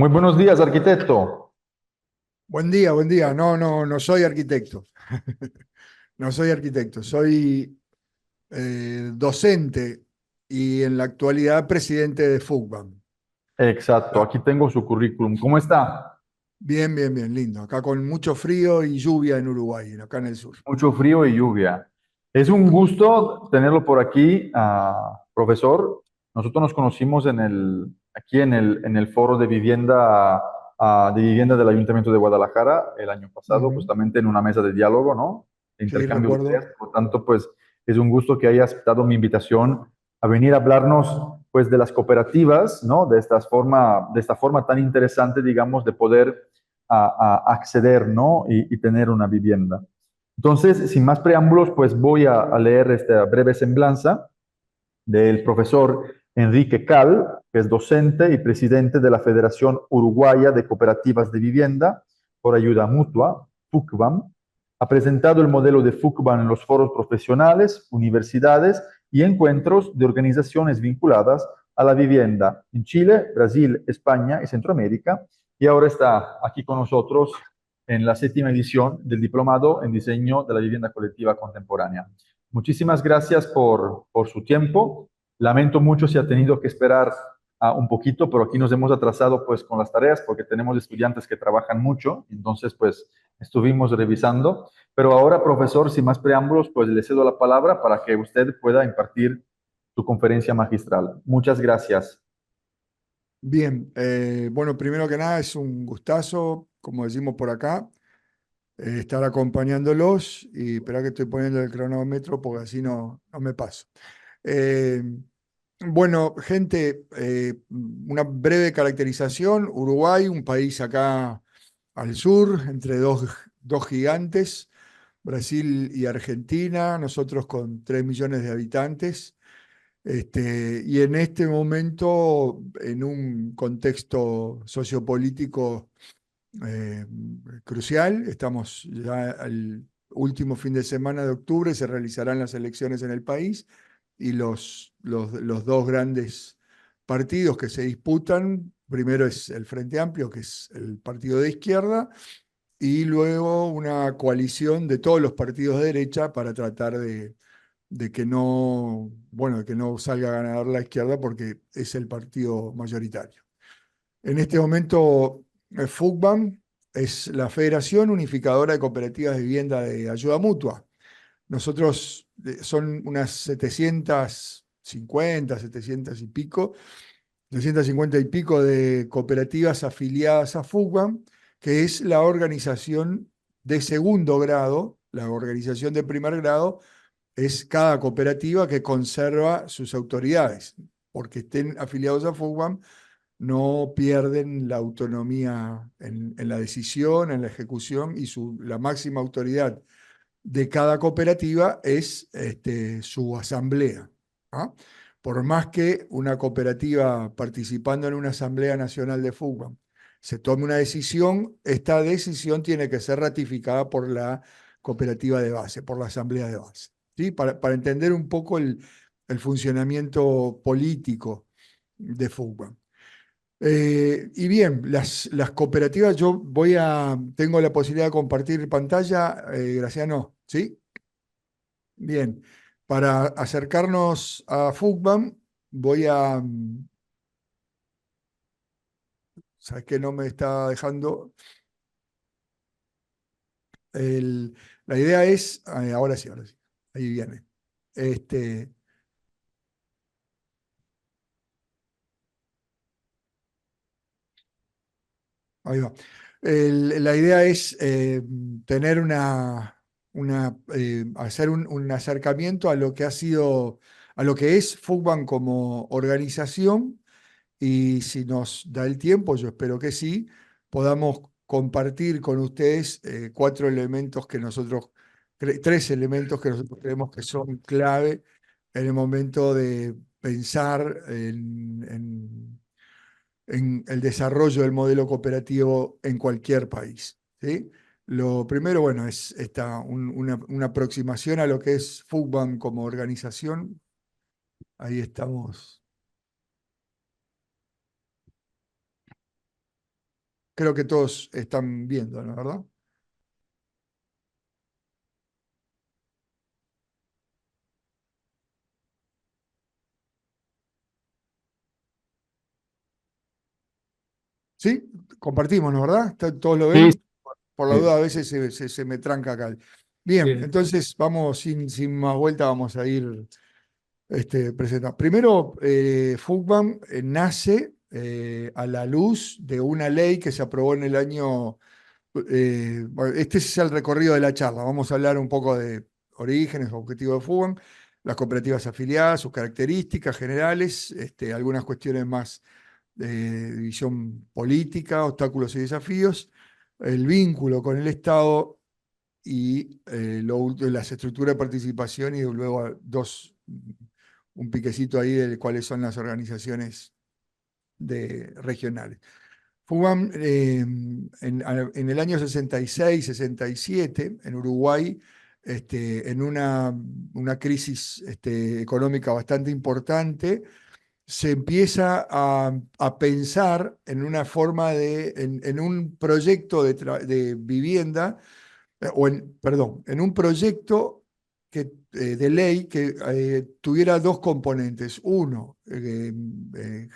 Muy buenos días, arquitecto. Buen día, buen día. No, no, no soy arquitecto. No soy arquitecto, soy docente y en la actualidad presidente de FUCBAM. Exacto, Ah, aquí tengo su currículum. ¿Cómo está? bien, bien, bien, lindo. Acá con mucho frío y lluvia en Uruguay, acá en el sur. Mucho frío y lluvia. Es un gusto tenerlo por aquí, profesor. Nosotros nos conocimos aquí en el foro de vivienda del Ayuntamiento de Guadalajara el año pasado, Ujú. justamente en una mesa de diálogo, ¿no? De Sí, intercambio de ideas. recuerdo. Por lo tanto, pues es un gusto que haya aceptado mi invitación a venir a hablarnos, pues, de las cooperativas, ¿no? De esta forma tan interesante, digamos, de poder acceder, ¿no? Y tener una vivienda. Entonces, sin más preámbulos, pues voy a leer esta breve semblanza del profesor Enrique Cal, que es docente y presidente de la Federación Uruguaya de Cooperativas de Vivienda por Ayuda Mutua, FUCBAM. Ha presentado el modelo de FUCBAM en los foros profesionales, universidades y encuentros de organizaciones vinculadas a la vivienda en Chile, Brasil, España y Centroamérica. Y ahora está aquí con nosotros en la séptima edición del Diplomado en Diseño de la Vivienda Colectiva Contemporánea. Muchísimas gracias por su tiempo. Lamento mucho si ha tenido que esperar un poquito, pero aquí nos hemos atrasado pues con las tareas porque tenemos estudiantes que trabajan mucho, entonces pues estuvimos revisando. Pero ahora, profesor, sin más preámbulos, pues le cedo la palabra para que usted pueda impartir su conferencia magistral. Muchas gracias. Bien, bueno, primero que nada es un gustazo, como decimos por acá, estar acompañándolos y esperar que estoy poniendo el cronómetro porque así no me paso. Eh, Bueno, gente, una breve caracterización. Uruguay, un país acá al sur, entre dos gigantes, Brasil y Argentina, nosotros con 3 millones de habitantes. Y en este momento, en un contexto sociopolítico eh, crucial, estamos ya al último fin de semana de octubre, se realizarán las elecciones en el país y los dos grandes partidos que se disputan, primero es el Frente Amplio, que es el partido de izquierda, y luego una coalición de todos los partidos de derecha para tratar de que no, bueno, de que no salga ganador la izquierda porque es el partido mayoritario. En este momento, FUCBAM es la Federación Unificadora de Cooperativas de Vivienda de Ayuda Mutua. Nosotros son unas 750, 700 y pico, 750 y pico de cooperativas afiliadas a FUCBAM, que es la organización de segundo grado. La organización de primer grado es cada cooperativa que conserva sus autoridades, porque estén afiliados a FUCBAM no pierden la autonomía en la decisión, en la ejecución y la máxima autoridad de cada cooperativa es su asamblea. ¿Ah? Por más que una cooperativa participando en una asamblea nacional de fútbol se tome una decisión, esta decisión tiene que ser ratificada por la cooperativa de base, por la asamblea de base. ¿Sí? Para entender un poco el funcionamiento político de fútbol. Y bien, las cooperativas, tengo la posibilidad de compartir pantalla, Graciano, ¿sí? Bien, para acercarnos a FUCBAM, ¿sabes qué? No me está dejando. El- la idea es, ahora sí, ahí viene. Este, Ahí va. La idea es tener hacer un acercamiento a lo que ha sido, a lo que es FUCBAM como organización y si nos da el tiempo, yo espero que sí, podamos compartir con ustedes tres elementos que nosotros creemos que son clave en el momento de pensar en el desarrollo del modelo cooperativo en cualquier país. ¿Sí? Lo primero, bueno, es una aproximación a lo que es FUCBAM como organización. Ahí estamos. creo que todos están viendo, ¿no? ¿Verdad? ¿Sí? Compartimos, ¿no? ¿Verdad? ¿Todos lo Sí, ven? Por la sí, duda, a veces se me tranca acá. Bien, sí. entonces vamos sin más vuelta, vamos a ir presentando. Primero, Fugman nace a la luz de una ley que se aprobó en el año. Bueno, este es el recorrido de la charla. Vamos a hablar un poco de orígenes, objetivos de Fugam, las cooperativas afiliadas, sus características generales, algunas cuestiones más de visión política, obstáculos y desafíos, el vínculo con el Estado y las estructuras de participación y luego un piquecito ahí de cuáles son las organizaciones regionales. Fugan en el año 66, 67, en Uruguay, en una crisis económica bastante importante, se empieza a pensar en una forma en un proyecto de vivienda, perdón, en un proyecto de ley que tuviera dos componentes. Uno,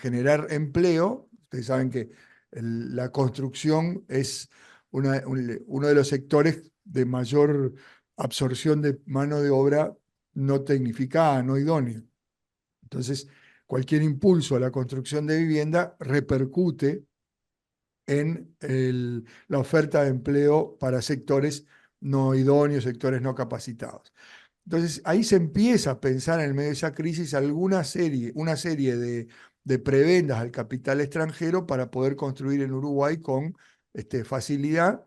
generar empleo. Ustedes saben que la construcción es uno de los sectores de mayor absorción de mano de obra no tecnificada, no idónea. Entonces, cualquier impulso a la construcción de vivienda repercute en la oferta de empleo para sectores no idóneos, sectores no capacitados. Entonces, ahí se empieza a pensar en el medio de esa crisis una serie de prebendas al capital extranjero para poder construir en Uruguay con facilidad.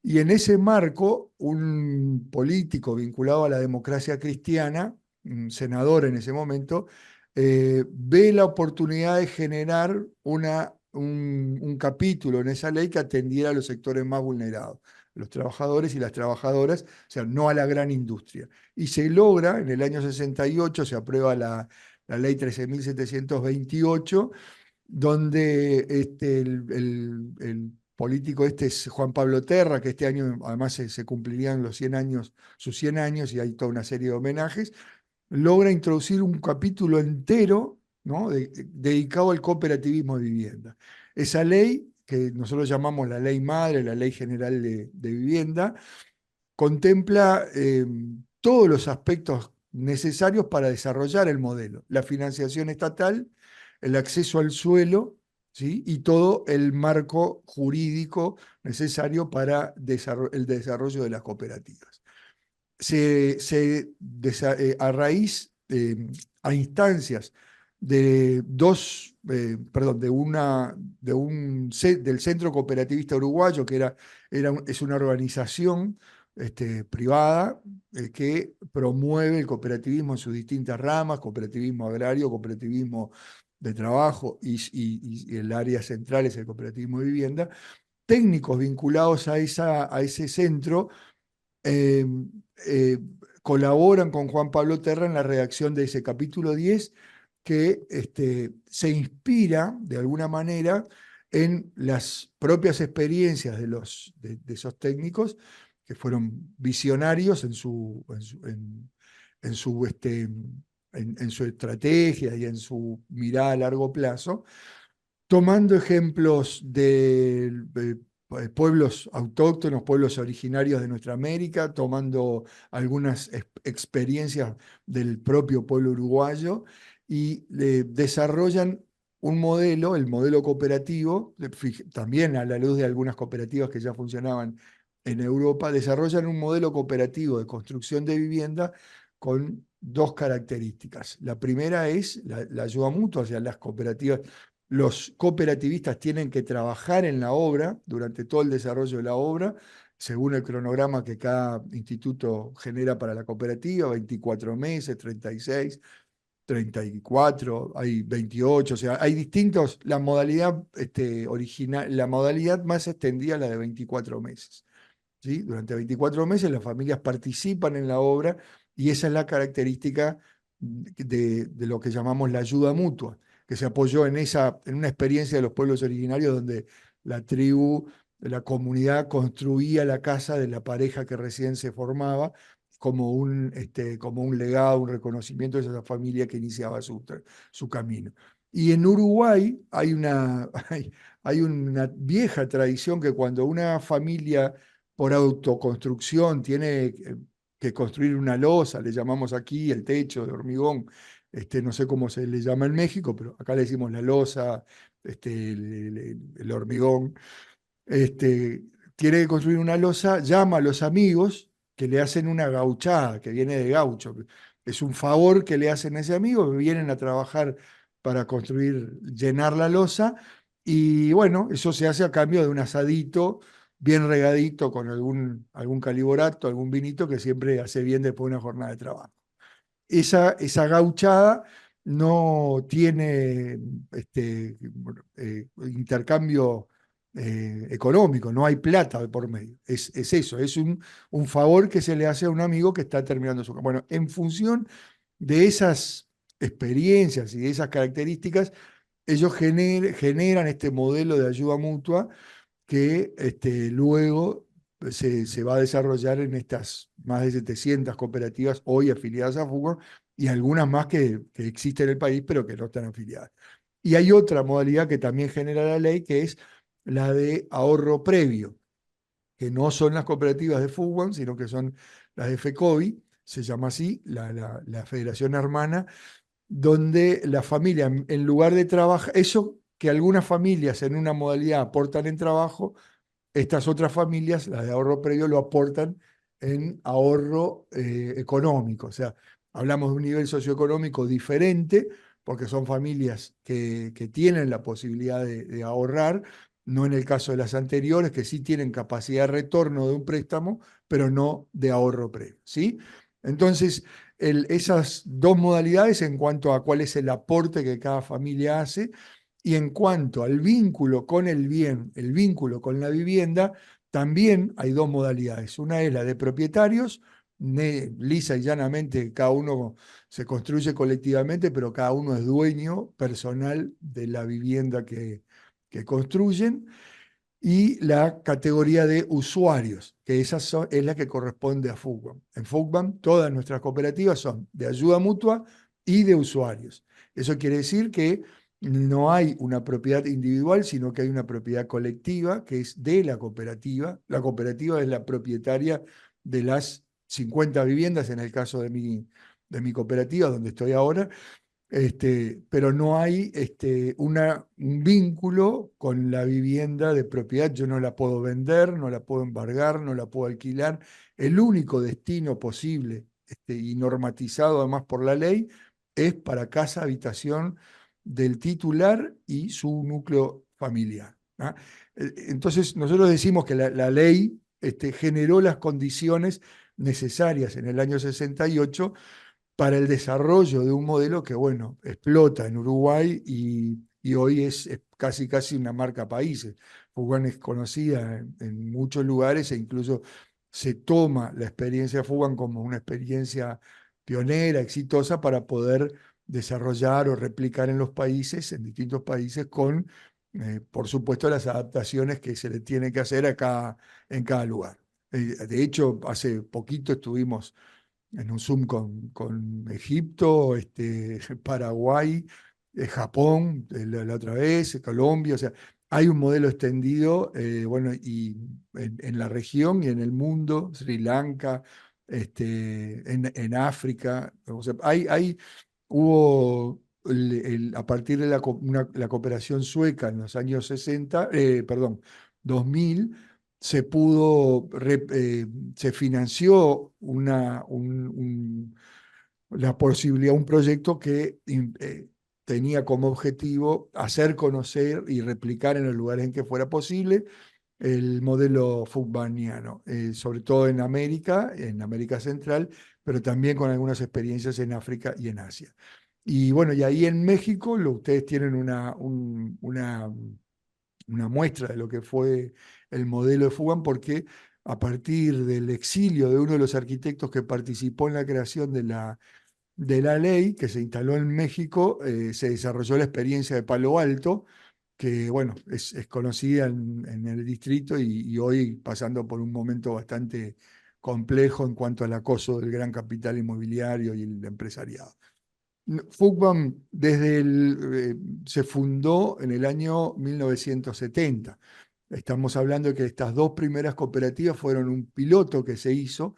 Y en ese marco, un político vinculado a la democracia cristiana, un senador en ese momento, ve la oportunidad de generar un capítulo en esa ley que atendiera a los sectores más vulnerados, los trabajadores y las trabajadoras, o sea, no a la gran industria. Y se logra, en el año 68 se aprueba la ley 13.728, donde el político es Juan Pablo Terra, que este año además se cumplirían los 100 años, sus 100 años, y hay toda una serie de homenajes, logra introducir un capítulo entero, ¿no? Dedicado al cooperativismo de vivienda. Esa ley, que nosotros llamamos la ley madre, la ley general de vivienda, contempla todos los aspectos necesarios para desarrollar el modelo, la financiación estatal, el acceso al suelo, ¿sí? Y todo el marco jurídico necesario para el desarrollo de las cooperativas. A raíz, a instancias perdón, del Centro Cooperativista Uruguayo, que es una organización privada que promueve el cooperativismo en sus distintas ramas: cooperativismo agrario, cooperativismo de trabajo y el área central es el cooperativismo de vivienda. Técnicos vinculados a ese centro eh, eh, colaboran con Juan Pablo Terra en la redacción de ese capítulo 10, que se inspira de alguna manera en las propias experiencias de esos técnicos, que fueron visionarios en su, en su estrategia y en su mirada a largo plazo, tomando ejemplos de pueblos autóctonos, pueblos originarios de nuestra América, tomando algunas experiencias del propio pueblo uruguayo, y desarrollan un modelo, el modelo cooperativo, también a la luz de algunas cooperativas que ya funcionaban en Europa, desarrollan un modelo cooperativo de construcción de vivienda con dos características. La primera es la ayuda mutua, o sea, las cooperativas, los cooperativistas tienen que trabajar en la obra durante todo el desarrollo de la obra, según el cronograma que cada instituto genera para la cooperativa: 24 meses, 36, 34, hay 28, o sea, hay distintos. La modalidad original, la modalidad más extendida es la de 24 meses. ¿Sí? Durante 24 meses las familias participan en la obra, y esa es la característica de lo que llamamos la ayuda mutua, que se apoyó en una experiencia de los pueblos originarios donde la tribu, la comunidad construía la casa de la pareja que recién se formaba como un legado, un reconocimiento de esa familia que iniciaba su camino. Y en Uruguay hay una vieja tradición que cuando una familia por autoconstrucción tiene que construir una losa, le llamamos aquí el techo de hormigón, no sé cómo se le llama en México, pero acá le decimos la losa, el hormigón, este, tiene que construir una losa, llama a los amigos que le hacen una gauchada, que viene de gaucho. Es un favor que le hacen a ese amigo, que vienen a trabajar para construir, llenar la losa, y bueno, eso se hace a cambio de un asadito bien regadito con algún caliborato, algún vinito que siempre hace bien después de una jornada de trabajo. Esa gauchada no tiene intercambio económico, no hay plata de por medio. Es eso, es un favor que se le hace a un amigo que está terminando su... Bueno, en función de esas experiencias y de esas características, ellos generan este modelo de ayuda mutua que luego se va a desarrollar en estas más de 700 cooperativas hoy afiliadas a Fugón y algunas más que existen en el país pero que no están afiliadas. Y hay otra modalidad que también genera la ley, que es la de ahorro previo, que no son las cooperativas de Fugón, sino que son las de FECOBI, se llama así, la Federación Hermana, donde la familia, en lugar de trabajar, eso que algunas familias en una modalidad aportan en trabajo, estas otras familias, las de ahorro previo, lo aportan en ahorro económico. O sea, hablamos de un nivel socioeconómico diferente, porque son familias que tienen la posibilidad de ahorrar, no en el caso de las anteriores, que sí tienen capacidad de retorno de un préstamo, pero no de ahorro previo. ¿Sí? Entonces, esas dos modalidades en cuanto a cuál es el aporte que cada familia hace, y en cuanto al vínculo con el bien, el vínculo con la vivienda, también hay dos modalidades. Una es la de propietarios, lisa y llanamente, cada uno se construye colectivamente, pero cada uno es dueño personal de la vivienda que construyen. Y la categoría de usuarios, que es la que corresponde a FUCBAM. En FUCBAM todas nuestras cooperativas son de ayuda mutua y de usuarios. Eso quiere decir que no hay una propiedad individual, sino que hay una propiedad colectiva que es de la cooperativa. La cooperativa es la propietaria de las 50 viviendas, en el caso de mi cooperativa, donde estoy ahora, pero no hay un vínculo con la vivienda de propiedad. Yo no la puedo vender, no la puedo embargar, no la puedo alquilar. El único destino posible y normatizado además por la ley es para casa, habitación del titular y su núcleo familiar. ¿Ah? Entonces, nosotros decimos que la ley generó las condiciones necesarias en el año 68 para el desarrollo de un modelo que, bueno, explota en Uruguay y hoy es casi una marca país. Fugan es conocida en muchos lugares e incluso se toma la experiencia de Fugan como una experiencia pionera, exitosa, para poder desarrollar o replicar en los países, en distintos países, con, por supuesto, las adaptaciones que se le tiene que hacer en cada lugar. De hecho, hace poquito estuvimos en un Zoom con Egipto, Paraguay, Japón, la otra vez, Colombia, o sea, hay un modelo extendido, bueno, y en la región y en el mundo, Sri Lanka, en África, o sea, hubo a partir de la cooperación sueca en los años 60, perdón, 2000, se pudo, se financió la posibilidad, un proyecto que tenía como objetivo hacer conocer y replicar en los lugares en que fuera posible el modelo fugvaniano, sobre todo en América Central, pero también con algunas experiencias en África y en Asia. Y bueno, y ahí en México ustedes tienen una muestra de lo que fue el modelo de Fugan, porque a partir del exilio de uno de los arquitectos que participó en la creación de la ley que se instaló en México, se desarrolló la experiencia de Palo Alto, que bueno, es conocida en el distrito y hoy pasando por un momento bastante complejo en cuanto al acoso del gran capital inmobiliario y el empresariado. FUCBAM se fundó en el año 1970. Estamos hablando de que estas dos primeras cooperativas fueron un piloto que se hizo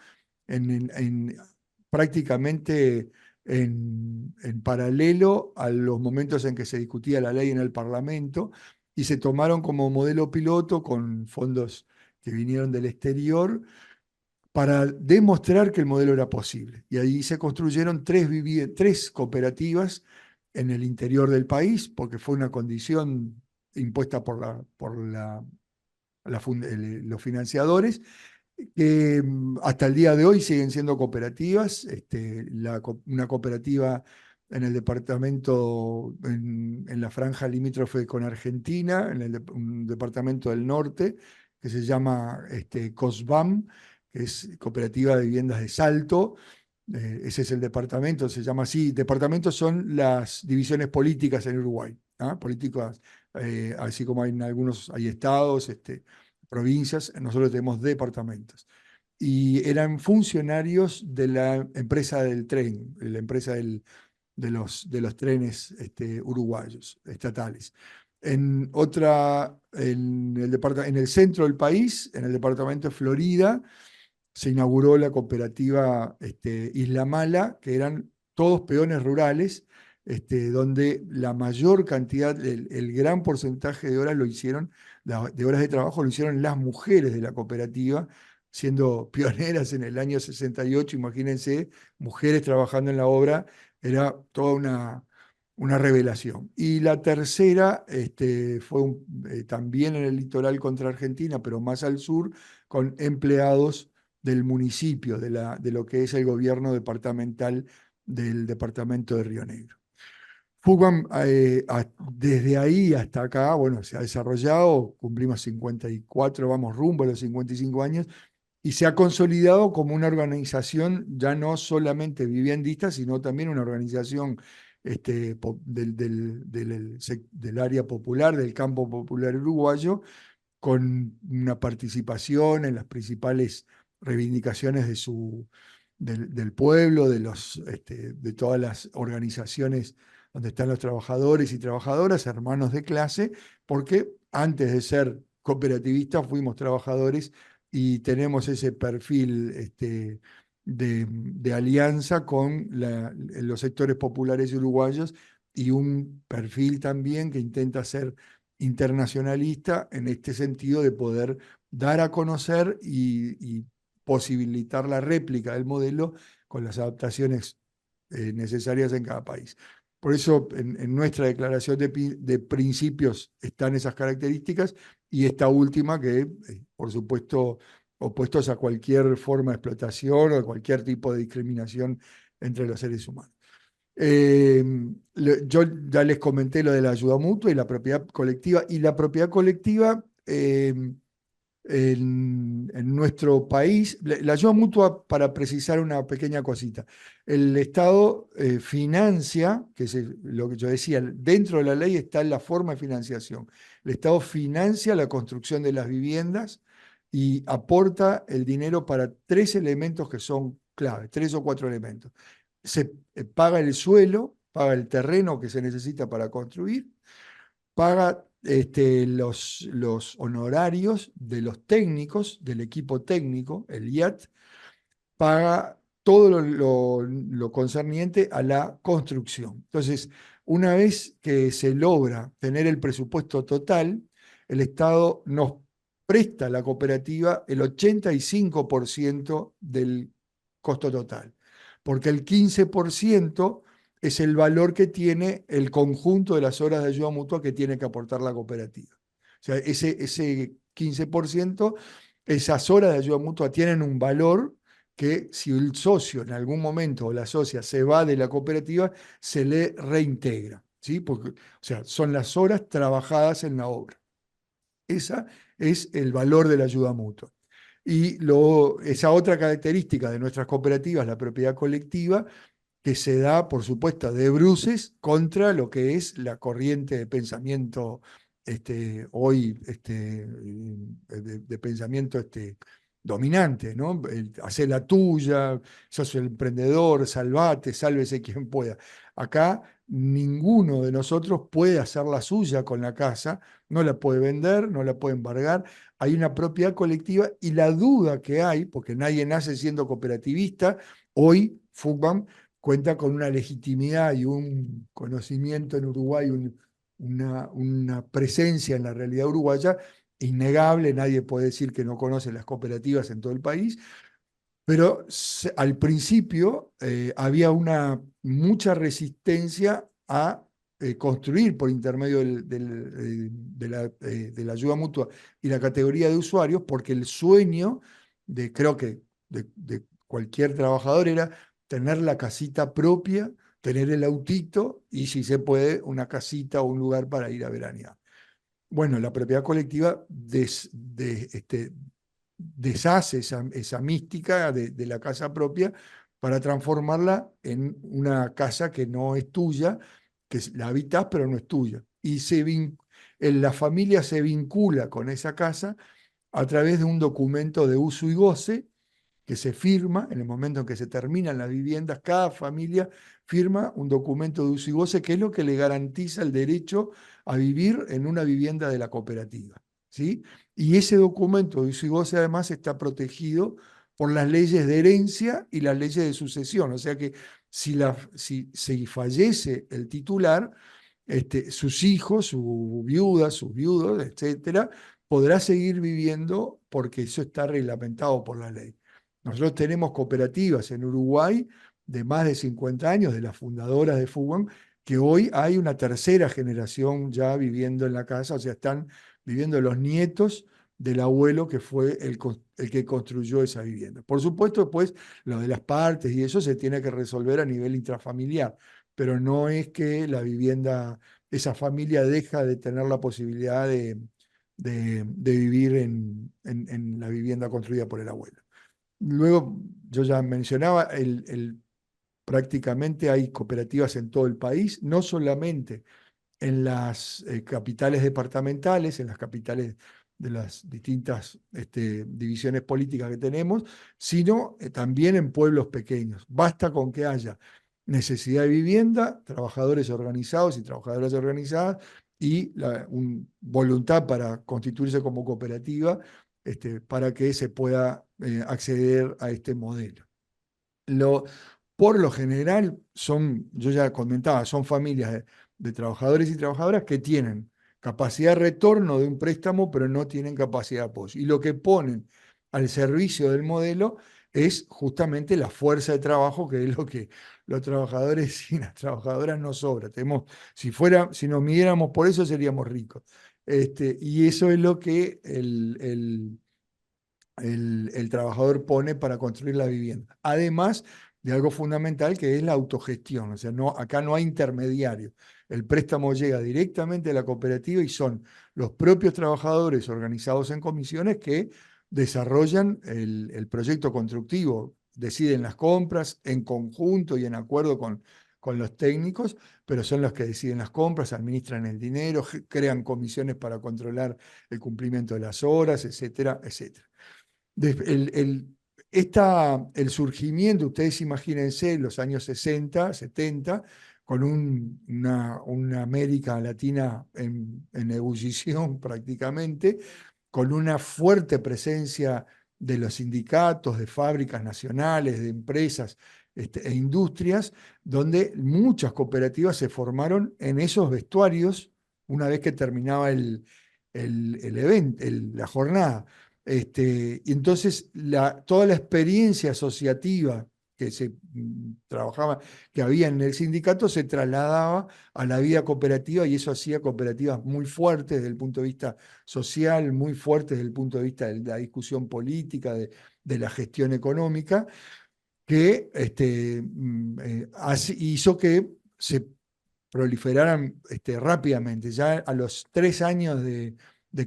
prácticamente en paralelo a los momentos en que se discutía la ley en el Parlamento y se tomaron como modelo piloto con fondos que vinieron del exterior para demostrar que el modelo era posible. Y ahí se construyeron tres cooperativas en el interior del país, porque fue una condición impuesta por los financiadores, que hasta el día de hoy siguen siendo cooperativas. Una cooperativa en el departamento, en la franja limítrofe con Argentina, un departamento del norte, que se llama COSBAM, que es Cooperativa de Viviendas de Salto. Ese es el departamento, se llama así. Departamentos son las divisiones políticas en Uruguay, ¿ah? Políticas, así como hay en algunos, hay estados, provincias, nosotros tenemos departamentos. Y eran funcionarios de la empresa del tren, la empresa de los trenes uruguayos, estatales. En el centro del país, en el departamento de Florida, se inauguró la cooperativa Isla Mala, que eran todos peones rurales, donde la mayor cantidad, el gran porcentaje de horas de horas de trabajo lo hicieron las mujeres de la cooperativa, siendo pioneras en el año 68, imagínense, mujeres trabajando en la obra, era toda una revelación. Y la tercera fue también en el litoral contra Argentina, pero más al sur, con empleados del municipio, de lo que es el gobierno departamental del departamento de Río Negro. FUCBAM, desde ahí hasta acá, bueno, se ha desarrollado, cumplimos 54, vamos rumbo a los 55 años, y se ha consolidado como una organización ya no solamente viviendista, sino también una organización del área popular, del campo popular uruguayo, con una participación en las principales reivindicaciones del pueblo, de todas las organizaciones donde están los trabajadores y trabajadoras, hermanos de clase, porque antes de ser cooperativistas fuimos trabajadores y tenemos ese perfil de alianza con los sectores populares uruguayos y un perfil también que intenta ser internacionalista en este sentido de poder dar a conocer y posibilitar la réplica del modelo con las adaptaciones necesarias en cada país. Por eso en nuestra declaración de principios están esas características y esta última que, por supuesto, opuestos a cualquier forma de explotación o a cualquier tipo de discriminación entre los seres humanos. Yo ya les comenté lo de la ayuda mutua y la propiedad colectiva. Y la propiedad colectiva en nuestro país, la ayuda mutua, para precisar una pequeña cosita, el Estado financia, que es lo que yo decía, dentro de la ley está la forma de financiación. El Estado financia la construcción de las viviendas y aporta el dinero para tres elementos que son clave, tres o cuatro elementos. Se paga el suelo, paga el terreno que se necesita para construir, paga los honorarios de los técnicos, del equipo técnico, el IAT, paga todo lo concerniente a la construcción. Entonces, una vez que se logra tener el presupuesto total, el Estado nos presta a la cooperativa el 85% del costo total, porque el 15% es el valor que tiene el conjunto de las horas de ayuda mutua que tiene que aportar la cooperativa. O sea, ese 15%, esas horas de ayuda mutua tienen un valor que si el socio en algún momento o la socia se va de la cooperativa, se le reintegra, ¿sí? Porque, o sea, son las horas trabajadas en la obra. Esa es el valor de la ayuda mutua. Y esa otra característica de nuestras cooperativas, la propiedad colectiva, que se da, por supuesto, de bruces contra lo que es la corriente de pensamiento hoy de pensamiento dominante, ¿no? Hacer la tuya, sos el emprendedor, salvate, sálvese quien pueda. Acá ninguno de nosotros puede hacer la suya con la casa, no la puede vender, no la puede embargar, hay una propiedad colectiva y la duda que hay, porque nadie nace siendo cooperativista, hoy FUCBAM cuenta con una legitimidad y un conocimiento en Uruguay, una presencia en la realidad uruguaya innegable, nadie puede decir que no conoce las cooperativas en todo el país, pero al principio había mucha resistencia a construir por intermedio de la ayuda mutua y la categoría de usuarios, porque el sueño creo que de cualquier trabajador era tener la casita propia, tener el autito y si se puede una casita o un lugar para ir a veranear. Bueno, la propiedad colectiva deshace esa mística de la casa propia para transformarla en una casa que no es tuya, la habitas pero no es tuya. Y la familia se vincula con esa casa a través de un documento de uso y goce que se firma en el momento en que se terminan las viviendas. Cada familia firma un documento de uso y goce que es lo que le garantiza el derecho a vivir en una vivienda de la cooperativa, ¿sí? Y ese documento de uso y goce además está protegido por las leyes de herencia y las leyes de sucesión. O sea que si fallece el titular, sus hijos, su viuda, sus viudos, etcétera, podrá seguir viviendo porque eso está reglamentado por la ley. Nosotros tenemos cooperativas en Uruguay de más de 50 años, de las fundadoras de FUBAM, que hoy hay una tercera generación ya viviendo en la casa, o sea, están viviendo los nietos del abuelo que fue el que construyó esa vivienda. Por supuesto, después lo de las partes y eso se tiene que resolver a nivel intrafamiliar, pero no es que la vivienda, esa familia deja de tener la posibilidad de vivir en la vivienda construida por el abuelo. Luego, yo ya mencionaba, prácticamente hay cooperativas en todo el país, no solamente en las capitales departamentales, en las capitales de las distintas divisiones políticas que tenemos, sino también en pueblos pequeños. Basta con que haya necesidad de vivienda, trabajadores organizados y trabajadoras organizadas y voluntad para constituirse como cooperativa para que se pueda acceder a este modelo. Por lo general, yo ya comentaba, son familias de trabajadores y trabajadoras que tienen capacidad de retorno de un préstamo, pero no tienen capacidad de apoyo. Y lo que ponen al servicio del modelo es justamente la fuerza de trabajo, que es lo que los trabajadores y las trabajadoras nos sobra. Si nos midiéramos por eso, seríamos ricos. Y eso es lo que el trabajador pone para construir la vivienda. Además de algo fundamental que es la autogestión, o sea, acá no hay intermediario. El préstamo llega directamente a la cooperativa y son los propios trabajadores organizados en comisiones que desarrollan el proyecto constructivo, deciden las compras en conjunto y en acuerdo con los técnicos, pero son los que deciden las compras, administran el dinero, crean comisiones para controlar el cumplimiento de las horas, etcétera, etcétera. El surgimiento, ustedes imagínense, en los años 60, 70, con una América Latina en ebullición prácticamente, con una fuerte presencia de los sindicatos, de fábricas nacionales, de empresas e industrias, donde muchas cooperativas se formaron en esos vestuarios una vez que terminaba el evento, la jornada. Y entonces toda la experiencia asociativa que se trabajaba, que había en el sindicato, se trasladaba a la vida cooperativa y eso hacía cooperativas muy fuertes desde el punto de vista social, muy fuertes desde el punto de vista de la discusión política, de la gestión económica, que hizo que se proliferaran rápidamente. Ya a los 3 años de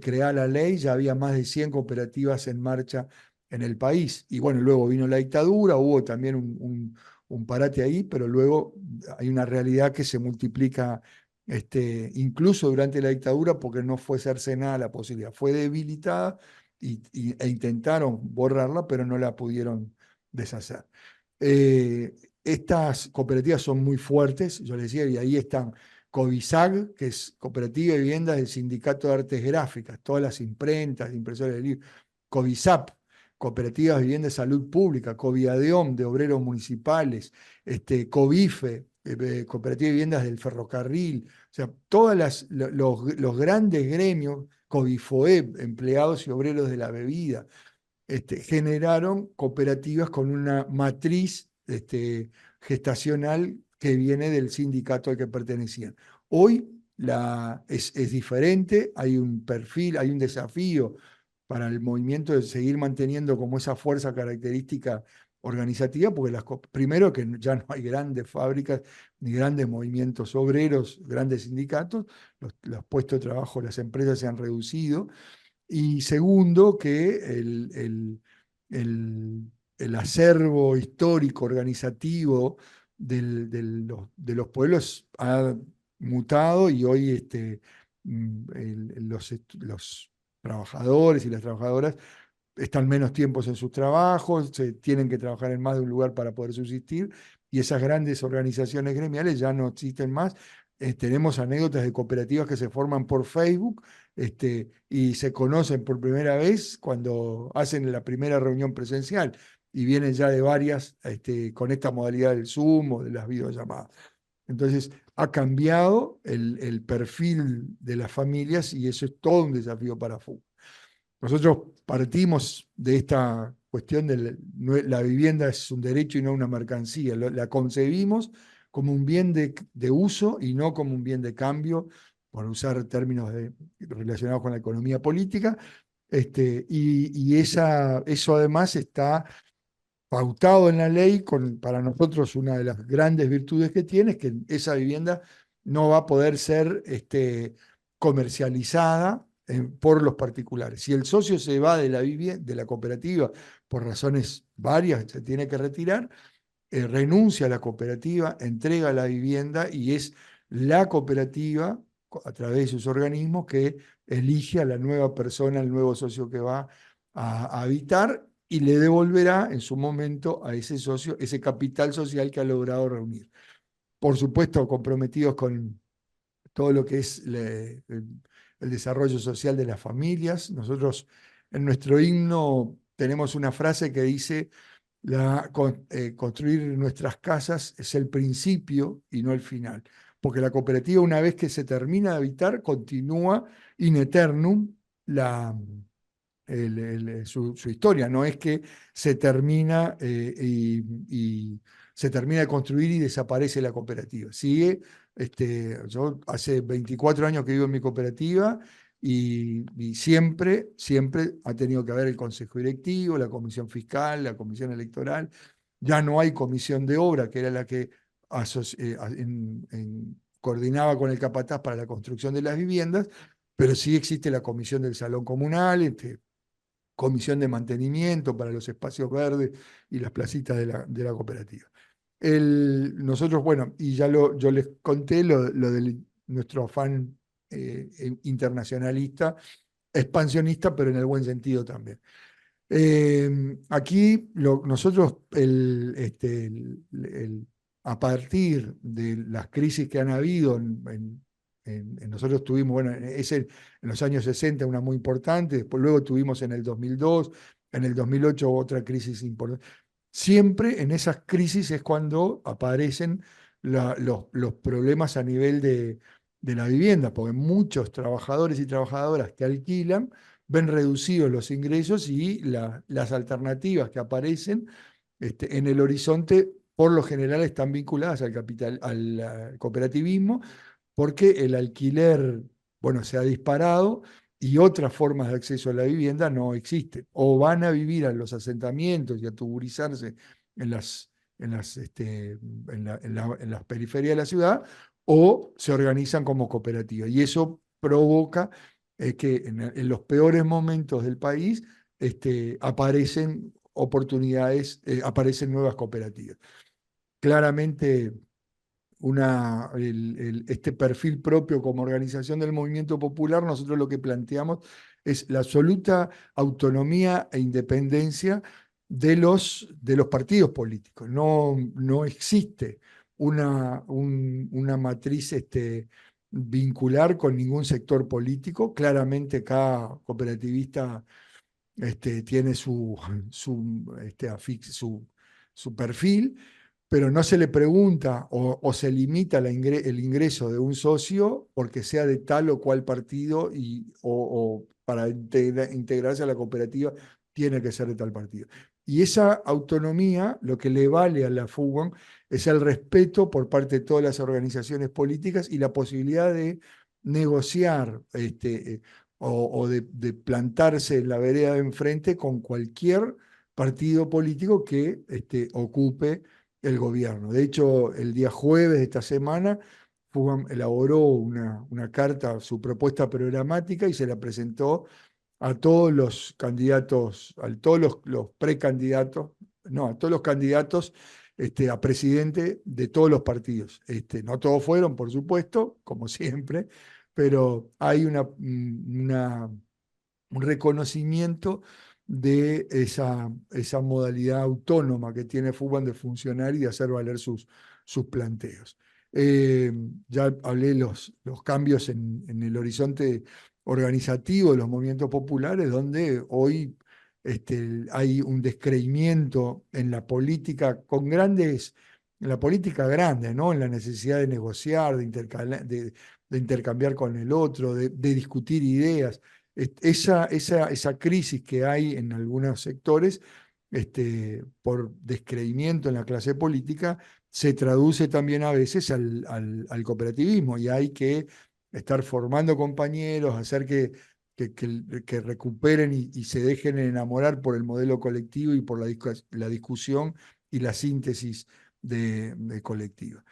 crear la ley, ya había más de 100 cooperativas en marcha en el país. Y bueno, luego vino la dictadura, hubo también un parate ahí, pero luego hay una realidad que se multiplica incluso durante la dictadura, porque no fue cercenada la posibilidad, fue debilitada e intentaron borrarla, pero no la pudieron deshacer. Estas cooperativas son muy fuertes, yo les decía, y ahí están Covisag, que es Cooperativa de Viviendas del Sindicato de Artes Gráficas, todas las imprentas, impresoras de libros, Covisap, Cooperativas de Vivienda de Salud Pública, Coviadeom, de Obreros Municipales, Covife, Cooperativa de Viviendas del Ferrocarril, o sea, los grandes gremios, Covifoep, empleados y obreros de la bebida, generaron cooperativas con una matriz gestacional que viene del sindicato al que pertenecían. Hoy es diferente, hay un perfil, hay un desafío para el movimiento de seguir manteniendo como esa fuerza característica organizativa, porque primero que ya no hay grandes fábricas ni grandes movimientos obreros, grandes sindicatos, los puestos de trabajo, las empresas se han reducido, y segundo, que el acervo histórico, organizativo de los pueblos ha mutado y hoy los trabajadores y las trabajadoras están menos tiempos en sus trabajos, se tienen que trabajar en más de un lugar para poder subsistir, y esas grandes organizaciones gremiales ya no existen más. Tenemos anécdotas de cooperativas que se forman por Facebook, y se conocen por primera vez cuando hacen la primera reunión presencial, y vienen ya de varias con esta modalidad del Zoom o de las videollamadas. Entonces, ha cambiado el perfil de las familias, y eso es todo un desafío para FUC. Nosotros partimos de esta cuestión de la vivienda es un derecho y no una mercancía. La concebimos como un bien de uso y no como un bien de cambio, por usar términos relacionados con la economía política. Eso además está pautado en la ley. Para nosotros una de las grandes virtudes que tiene es que esa vivienda no va a poder ser comercializada por los particulares. Si el socio se va de la cooperativa por razones varias, se tiene que retirar, renuncia a la cooperativa, entrega la vivienda, y es la cooperativa, a través de sus organismos, que elige a la nueva persona, al nuevo socio que va a habitar, y le devolverá en su momento a ese socio ese capital social que ha logrado reunir. Por supuesto, comprometidos con todo lo que es el desarrollo social de las familias. Nosotros en nuestro himno tenemos una frase que dice: construir nuestras casas es el principio y no el final, porque la cooperativa, una vez que se termina de habitar, continúa in eternum su historia. No es que se termina y se termina de construir y desaparece la cooperativa. Sigue, yo hace 24 años que vivo en mi cooperativa, y siempre, siempre ha tenido que haber el consejo directivo, la comisión fiscal, la comisión electoral. Ya no hay comisión de obra, que era la que coordinaba con el capataz para la construcción de las viviendas, pero sí existe la comisión del salón comunal, comisión de mantenimiento para los espacios verdes y las placitas de la cooperativa. Nosotros, bueno, y yo les conté lo de nuestro afán internacionalista, expansionista, pero en el buen sentido también. Aquí nosotros, a partir de las crisis que han habido, nosotros tuvimos, bueno, en los años 60 una muy importante, después luego tuvimos en el 2002, en el 2008 otra crisis importante. Siempre en esas crisis es cuando aparecen los problemas a nivel de la vivienda, porque muchos trabajadores y trabajadoras que alquilan ven reducidos los ingresos, y las alternativas que aparecen en el horizonte por lo general están vinculadas al cooperativismo, porque el alquiler, bueno, se ha disparado y otras formas de acceso a la vivienda no existen. O van a vivir a los asentamientos y a tuburizarse en las periferias de la ciudad, o se organizan como cooperativas. Y eso provoca que en los peores momentos del país aparecen oportunidades, aparecen nuevas cooperativas. Claramente este perfil propio como organización del movimiento popular, nosotros lo que planteamos es la absoluta autonomía e independencia de los partidos políticos. No existe una matriz vincular con ningún sector político. Claramente cada cooperativista tiene su perfil, pero no se le pregunta o se limita el ingreso de un socio porque sea de tal o cual partido o para integrarse a la cooperativa tiene que ser de tal partido. Y esa autonomía, lo que le vale a la FUGON es el respeto por parte de todas las organizaciones políticas y la posibilidad de negociar o de plantarse en la vereda de enfrente con cualquier partido político que ocupe el gobierno. De hecho, el día jueves de esta semana, FUGAM elaboró una carta, su propuesta programática, y se la presentó a todos los candidatos, a todos los precandidatos, no, a todos los candidatos a presidente de todos los partidos. No todos fueron, por supuesto, como siempre, pero hay un reconocimiento de esa modalidad autónoma que tiene FUBAN de funcionar y de hacer valer sus planteos. Ya hablé los cambios en el horizonte organizativo de los movimientos populares, donde hoy hay un descreimiento en la política en la política grande, ¿no? En la necesidad de negociar, de intercambiar con el otro, de discutir ideas. Esa crisis que hay en algunos sectores por descreimiento en la clase política se traduce también a veces al cooperativismo, y hay que estar formando compañeros, hacer que recuperen y se dejen enamorar por el modelo colectivo y por la discusión y la síntesis de colectiva.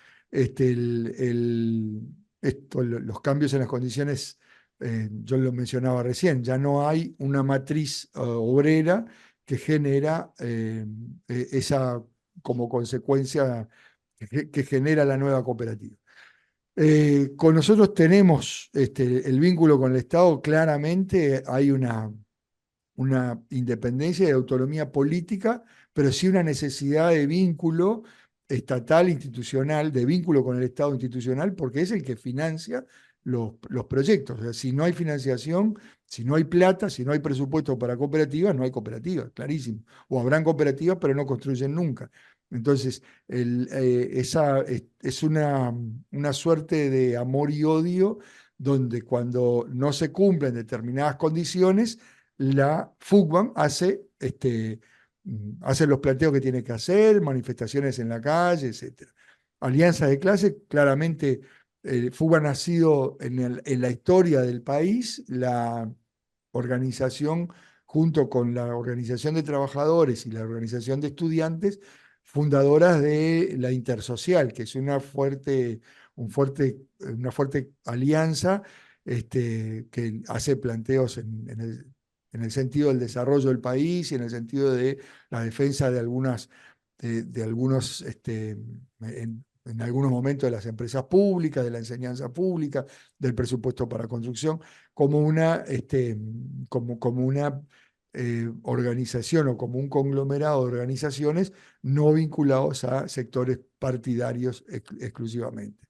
Los cambios en las condiciones, yo lo mencionaba recién, ya no hay una matriz obrera que genera esa como consecuencia que genera la nueva cooperativa. Con nosotros tenemos el vínculo con el Estado. Claramente hay una independencia y autonomía política, pero sí una necesidad de vínculo estatal, institucional, de vínculo con el Estado institucional, porque es el que financia los proyectos. O sea, si no hay financiación, si no hay plata, si no hay presupuesto para cooperativas, no hay cooperativas, clarísimo. O habrán cooperativas, pero no construyen nunca. Entonces, esa es una suerte de amor y odio, donde cuando no se cumplen determinadas condiciones, la FUCBAM hace los planteos que tiene que hacer, manifestaciones en la calle, etc. Alianzas de clase, claramente FUCBAM ha sido en la historia del país la organización, junto con la organización de trabajadores y la organización de estudiantes, fundadoras de la Intersocial, que es una fuerte alianza que hace planteos en el sentido del desarrollo del país y en el sentido de la defensa de algunos, en algunos momentos de las empresas públicas, de la enseñanza pública, del presupuesto para construcción, como una organización o como un conglomerado de organizaciones no vinculados a sectores partidarios exclusivamente.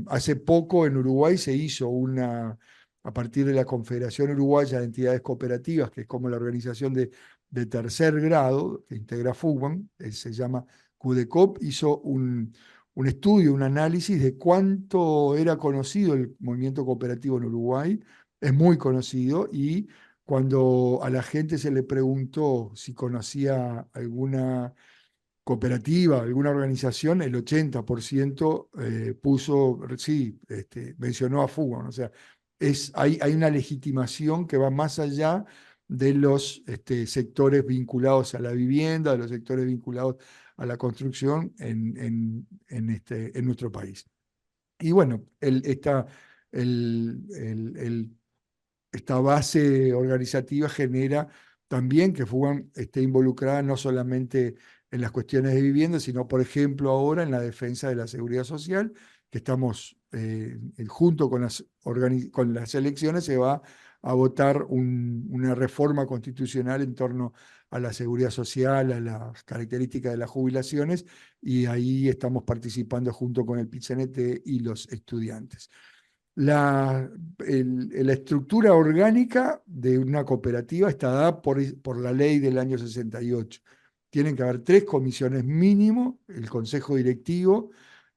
Hace poco en Uruguay se hizo a partir de la Confederación Uruguaya de Entidades Cooperativas, que es como la organización de tercer grado que integra FUBAN, se llama CUDECOP, hizo un estudio, un análisis de cuánto era conocido el movimiento cooperativo en Uruguay. Es muy conocido, y cuando a la gente se le preguntó si conocía alguna cooperativa, alguna organización, el 80% sí, mencionó a FUBAN. O sea, hay una legitimación que va más allá de los sectores vinculados a la vivienda, de los sectores vinculados a la construcción en nuestro país. Y bueno, esta base organizativa genera también que FUBAN esté involucrada no solamente en las cuestiones de vivienda, sino, por ejemplo, ahora en la defensa de la seguridad social, que estamos, junto con las elecciones, se va a votar una reforma constitucional en torno a la seguridad social, a las características de las jubilaciones, y ahí estamos participando junto con el PIT-CNT y los estudiantes. La estructura orgánica de una cooperativa está dada por la ley del año 68. Tienen que haber 3 comisiones mínimo, el consejo directivo,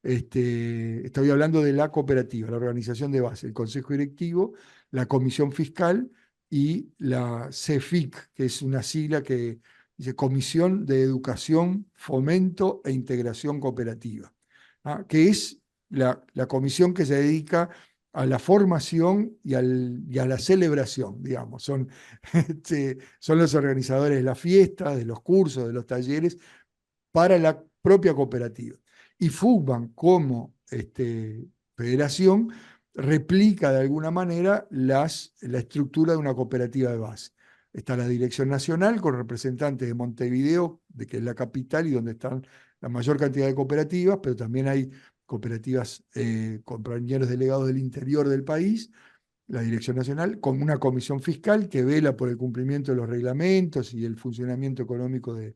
estoy hablando de la cooperativa, la organización de base, el consejo directivo, la comisión fiscal y la CEFIC, que es una sigla que dice Comisión de Educación, Fomento e Integración Cooperativa, ¿ah? Que es la comisión que se dedica a la formación y a la celebración, digamos. Son los organizadores de las fiestas, de los cursos, de los talleres para la propia cooperativa. Y FUCBAN como federación replica de alguna manera la estructura de una cooperativa de base. Está la dirección nacional con representantes de Montevideo, que es la capital y donde están la mayor cantidad de cooperativas, pero también hay cooperativas, compañeros delegados del interior del país, la Dirección Nacional, con una comisión fiscal que vela por el cumplimiento de los reglamentos y el funcionamiento económico de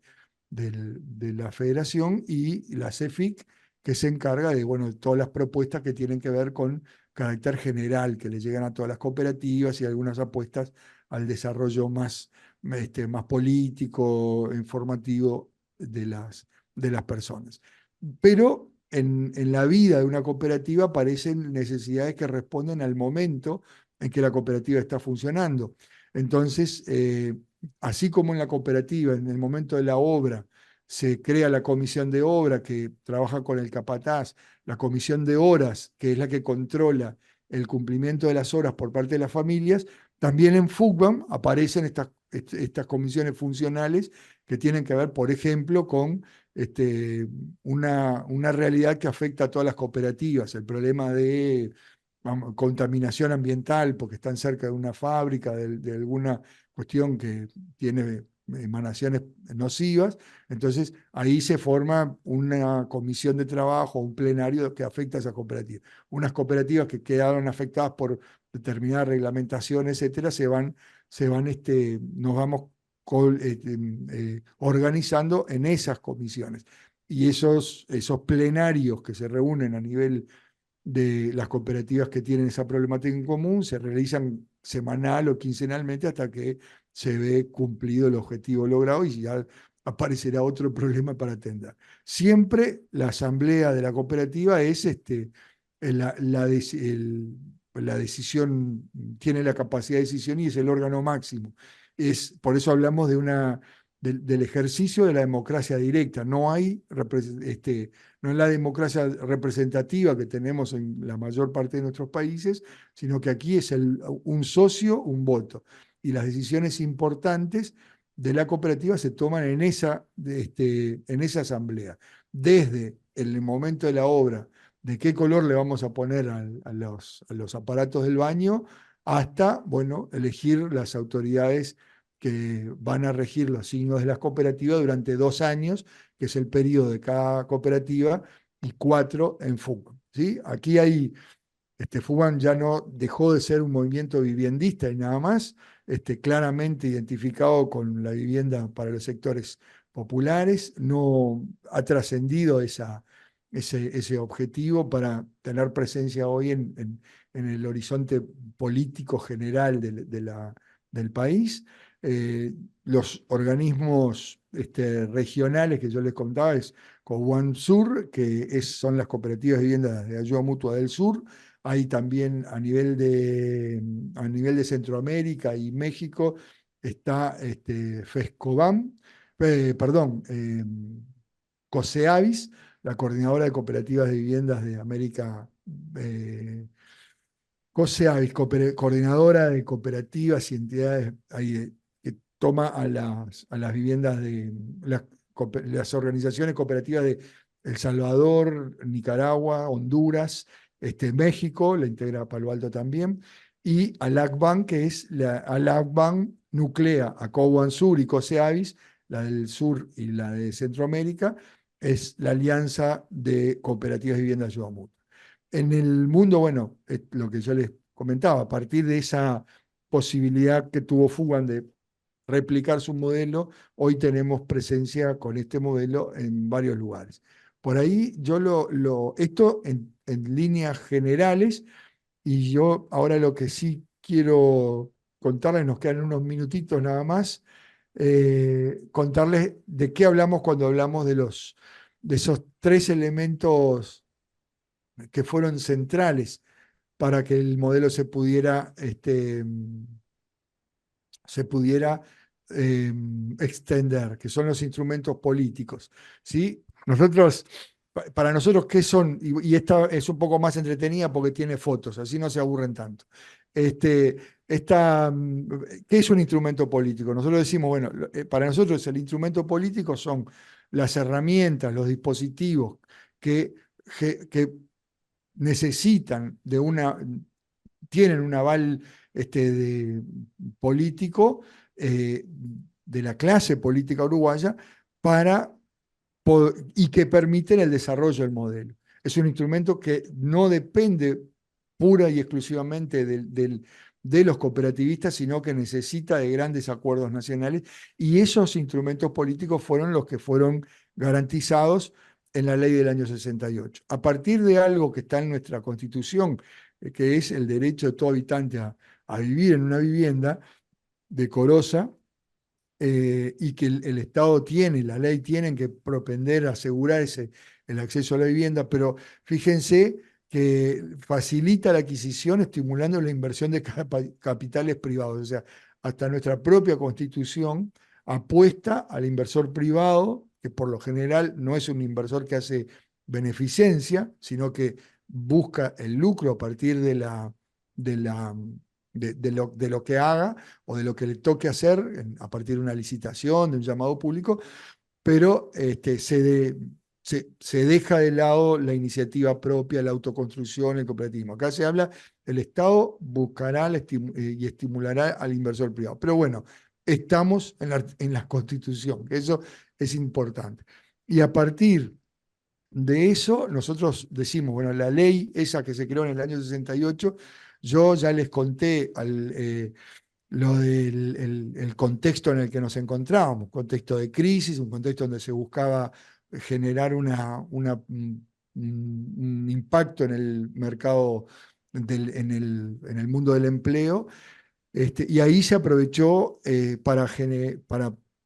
la federación, y la CEFIC, que se encarga de, bueno, de todas las propuestas que tienen que ver con carácter general, que le llegan a todas las cooperativas, y algunas apuestas al desarrollo más político, informativo de las personas. Pero en la vida de una cooperativa aparecen necesidades que responden al momento en que la cooperativa está funcionando. Entonces, así como en la cooperativa, en el momento de la obra, se crea la comisión de obra que trabaja con el capataz, la comisión de horas, que es la que controla el cumplimiento de las horas por parte de las familias, también en FUCBAM aparecen estas comisiones funcionales que tienen que ver, por ejemplo, con una realidad que afecta a todas las cooperativas, el problema de contaminación ambiental porque están cerca de una fábrica, de alguna cuestión que tiene emanaciones nocivas. Entonces ahí se forma una comisión de trabajo, un plenario que afecta a esas cooperativas. Unas cooperativas que quedaron afectadas por determinada reglamentación, etcétera, nos vamos organizando en esas comisiones. Y esos plenarios que se reúnen a nivel de las cooperativas que tienen esa problemática en común se realizan semanal o quincenalmente hasta que se ve cumplido el objetivo logrado y ya aparecerá otro problema para atender. Siempre la asamblea de la cooperativa es la decisión, tiene la capacidad de decisión y es el órgano máximo. Por eso hablamos del ejercicio de la democracia directa. No es la democracia representativa que tenemos en la mayor parte de nuestros países, sino que aquí es un socio, un voto. Y las decisiones importantes de la cooperativa se toman en esa asamblea. Desde el momento de la obra, de qué color le vamos a poner a los aparatos del baño, hasta, bueno, elegir las autoridades que van a regir los signos de las cooperativas durante 2 años, que es el periodo de cada cooperativa, y 4 en FUCBAN, ¿sí? Aquí FUCBAN ya no dejó de ser un movimiento viviendista y nada más, claramente identificado con la vivienda para los sectores populares, no ha trascendido ese objetivo para tener presencia hoy en el horizonte político general del país. Los organismos regionales que yo les contaba es Cowan Sur, que son las cooperativas de vivienda de ayuda mutua del sur. Hay también a nivel de Centroamérica y México está FESCOBAM, perdón, COSEAVIS, la Coordinadora de Cooperativas de Viviendas de América, COSEAVIS, Coordinadora de Cooperativas y Entidades que toma a las viviendas de las organizaciones cooperativas de El Salvador, Nicaragua, Honduras, México, la integra Palo Alto también, y ALACBAN, que es ALACBAN nuclea a Cowan Sur y COSEAVIS, la del sur y la de Centroamérica, es la Alianza de Cooperativas de Vivienda de Ayuda Mutua. En el mundo, bueno, es lo que yo les comentaba, a partir de esa posibilidad que tuvo Fugan de replicar su modelo, hoy tenemos presencia con este modelo en varios lugares. Por ahí yo esto en líneas generales, y yo ahora lo que sí quiero contarles, nos quedan unos minutitos nada más, contarles de qué hablamos cuando hablamos de esos tres elementos que fueron centrales para que el modelo se pudiera extender, que son los instrumentos políticos. ¿Sí? Para nosotros, ¿qué son? Y esta es un poco más entretenida porque tiene fotos, así no se aburren tanto. Este, ¿Qué es un instrumento político? Nosotros decimos, bueno, para nosotros el instrumento político son las herramientas, los dispositivos que necesitan tienen un aval político de la clase política uruguaya para y que permiten el desarrollo del modelo. Es un instrumento que no depende pura y exclusivamente de los cooperativistas, sino que necesita de grandes acuerdos nacionales, y esos instrumentos políticos fueron los que fueron garantizados en la ley del año 68. A partir de algo que está en nuestra Constitución, que es el derecho de todo habitante a vivir en una vivienda decorosa, y que el Estado tiene, la ley tienen que propender a asegurar el acceso a la vivienda, pero fíjense que facilita la adquisición estimulando la inversión de capitales privados. O sea, hasta nuestra propia Constitución apuesta al inversor privado, que por lo general no es un inversor que hace beneficencia, sino que busca el lucro a partir de la, de lo que haga o de lo que le toque hacer a partir de una licitación, de un llamado público, pero se deja de lado la iniciativa propia, la autoconstrucción, el cooperativismo. Acá se habla, el Estado buscará y estimulará al inversor privado. Pero bueno, estamos en la Constitución, que eso es importante. Y a partir de eso, nosotros decimos, bueno, la ley esa que se creó en el año 68, yo ya les conté lo del el contexto en el que nos encontrábamos, un contexto de crisis, un contexto donde se buscaba generar un impacto en el mercado, en el mundo del empleo, y ahí se aprovechó para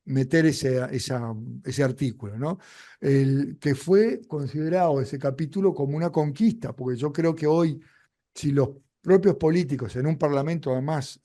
meter ese artículo, ¿no? Que fue considerado ese capítulo como una conquista, porque yo creo que hoy, si los propios políticos en un parlamento además,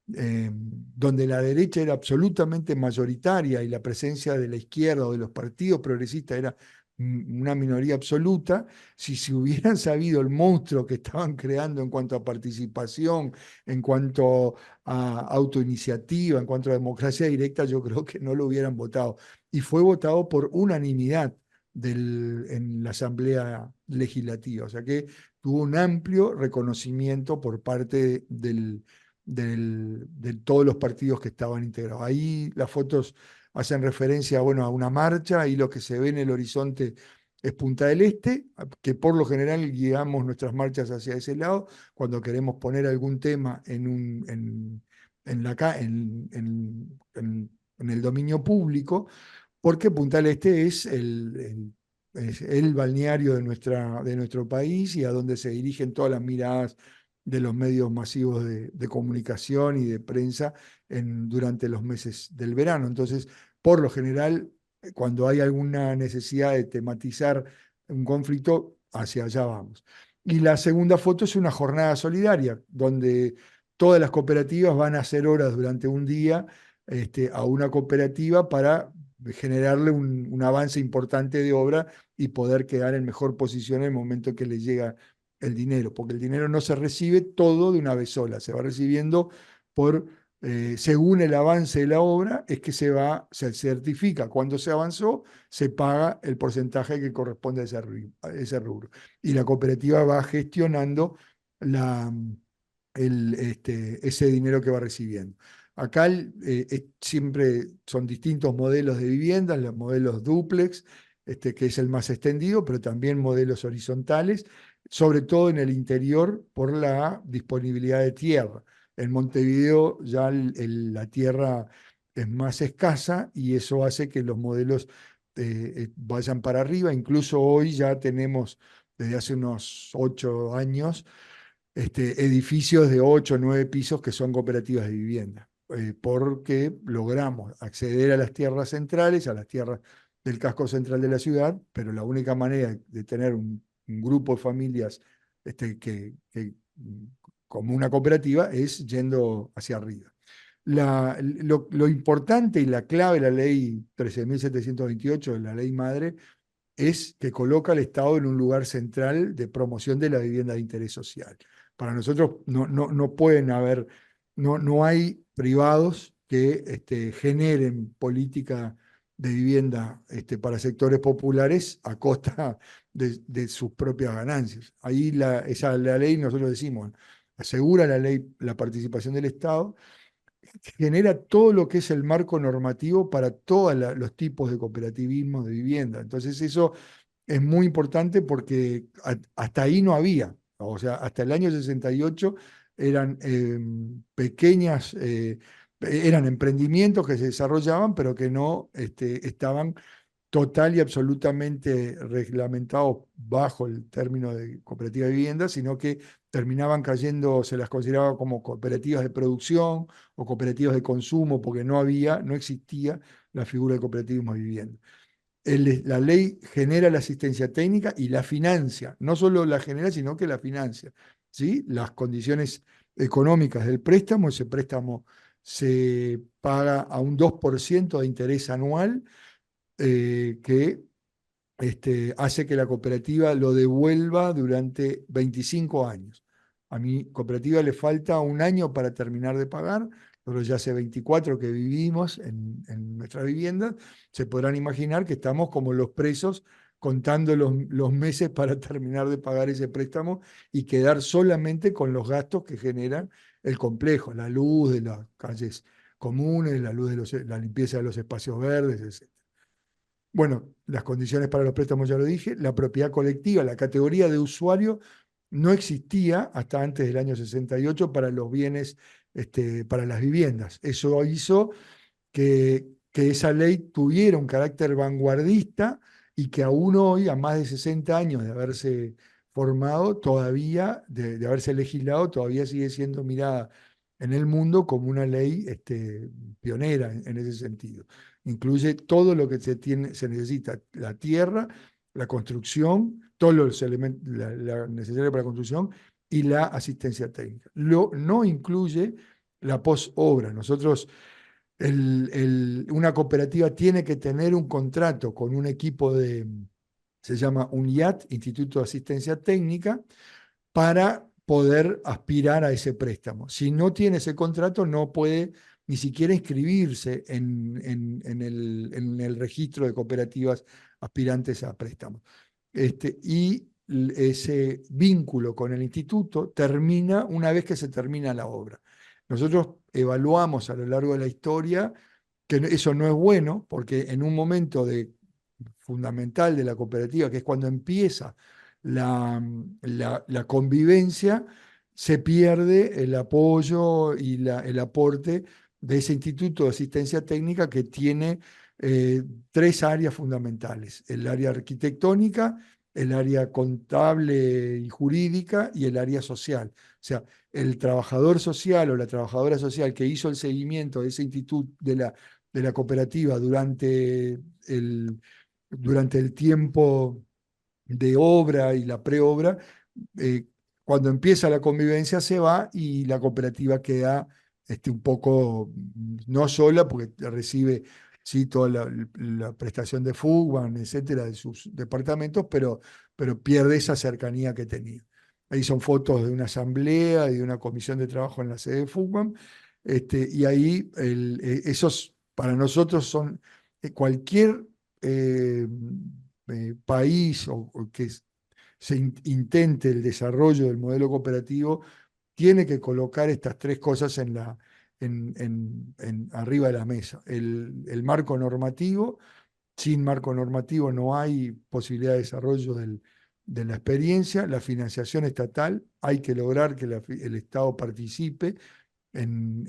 donde la derecha era absolutamente mayoritaria y la presencia de la izquierda o de los partidos progresistas era una minoría absoluta, si se hubieran sabido el monstruo que estaban creando en cuanto a participación, en cuanto a autoiniciativa, en cuanto a democracia directa, yo creo que no lo hubieran votado. Y fue votado por unanimidad en la Asamblea Legislativa, o sea que tuvo un amplio reconocimiento por parte de todos los partidos que estaban integrados. Ahí las fotos hacen referencia, bueno, a una marcha, y lo que se ve en el horizonte es Punta del Este, que por lo general guiamos nuestras marchas hacia ese lado cuando queremos poner algún tema en el dominio público, porque Punta del Este es es el balneario de nuestro país, y a donde se dirigen todas las miradas de los medios masivos de comunicación y de prensa durante los meses del verano. Entonces, por lo general, cuando hay alguna necesidad de tematizar un conflicto, hacia allá vamos. Y la segunda foto es una jornada solidaria, donde todas las cooperativas van a hacer horas durante un día a una cooperativa para generarle un avance importante de obra y poder quedar en mejor posición en el momento que le llega el dinero, porque el dinero no se recibe todo de una vez sola, se va recibiendo según el avance de la obra, es que se certifica cuando se avanzó, se paga el porcentaje que corresponde a ese rubro. Y la cooperativa va gestionando ese dinero que va recibiendo. Acá siempre son distintos modelos de viviendas, los modelos dúplex, que es el más extendido, pero también modelos horizontales, sobre todo en el interior por la disponibilidad de tierra. En Montevideo ya la tierra es más escasa y eso hace que los modelos vayan para arriba. Incluso hoy ya tenemos, desde hace unos 8 años, edificios de 8 o 9 pisos que son cooperativas de vivienda, porque logramos acceder a las tierras centrales, a las tierras del casco central de la ciudad, pero la única manera de tener un grupo de familias como una cooperativa es yendo hacia arriba. Lo importante y la clave de la ley 13.728, la ley madre, es que coloca al Estado en un lugar central de promoción de la vivienda de interés social. Para nosotros no pueden haber, no hay privados que generen política de vivienda para sectores populares a costa de sus propias ganancias. Ahí la ley, nosotros decimos, asegura la ley la participación del Estado, genera todo lo que es el marco normativo para todos los tipos de cooperativismo de vivienda. Entonces eso es muy importante porque hasta ahí no había. O sea, hasta el año 68 eran eran emprendimientos que se desarrollaban, pero que no estaban total y absolutamente reglamentados bajo el término de cooperativa de vivienda, sino que terminaban cayendo, se las consideraba como cooperativas de producción o cooperativas de consumo, porque no existía la figura de cooperativismo de vivienda. La ley genera la asistencia técnica y la financia, no solo la genera, sino que la financia, ¿sí? Las condiciones económicas del préstamo, ese préstamo se paga a un 2% de interés anual, que hace que la cooperativa lo devuelva durante 25 años. A mi cooperativa le falta un año para terminar de pagar, pero ya hace 24 que vivimos en nuestras viviendas. Se podrán imaginar que estamos como los presos contando los meses para terminar de pagar ese préstamo y quedar solamente con los gastos que generan el complejo, la luz de las calles comunes, la luz la limpieza de los espacios verdes, etc. Bueno, las condiciones para los préstamos ya lo dije, la propiedad colectiva, la categoría de usuario no existía hasta antes del año 68 para los bienes, para las viviendas. Eso hizo que esa ley tuviera un carácter vanguardista y que aún hoy, a más de 60 años de haberse formado, todavía, de haberse legislado, todavía sigue siendo mirada en el mundo como una ley pionera en ese sentido. Incluye todo lo que se necesita, la tierra, la construcción, todos los elementos necesarios para la construcción y la asistencia técnica. No incluye la posobra. Nosotros, una cooperativa tiene que tener un contrato con un equipo se llama un IAT, Instituto de Asistencia Técnica, para poder aspirar a ese préstamo. Si no tiene ese contrato, no puede ni siquiera inscribirse en el registro de cooperativas aspirantes a préstamos. Y ese vínculo con el instituto termina una vez que se termina la obra. Nosotros evaluamos a lo largo de la historia que eso no es bueno, porque en un momento fundamental de la cooperativa, que es cuando empieza la convivencia, se pierde el apoyo y el aporte de ese instituto de asistencia técnica que tiene 3 áreas fundamentales: el área arquitectónica, el área contable y jurídica y el área social. O sea, el trabajador social o la trabajadora social que hizo el seguimiento de ese instituto, de la cooperativa durante el tiempo de obra y la preobra, eh, cuando empieza la convivencia se va y la cooperativa queda un poco no sola, porque recibe sí toda la prestación de FUGBAN, etcétera, de sus departamentos, pero pierde esa cercanía que tenía. Ahí son fotos de una asamblea y de una comisión de trabajo en la sede de FUGBAN, y ahí esos para nosotros son cualquier país o que se intente el desarrollo del modelo cooperativo, tiene que colocar estas 3 cosas arriba de la mesa. El marco normativo, sin marco normativo no hay posibilidad de desarrollo de la experiencia, la financiación estatal, hay que lograr que el Estado participe en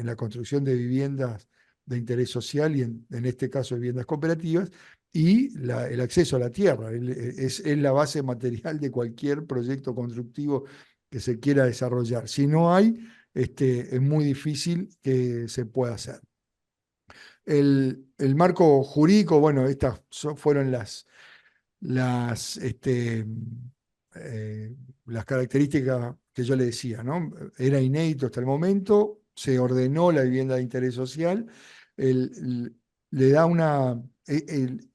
la construcción de viviendas de interés social y en este caso viviendas cooperativas, y el acceso a la tierra. Es la base material de cualquier proyecto constructivo que se quiera desarrollar. Si no hay, es muy difícil que se pueda hacer. El marco jurídico, bueno, estas fueron las, este, eh, las características que yo le decía, ¿no? Era inédito hasta el momento, se ordenó la vivienda de interés social, le da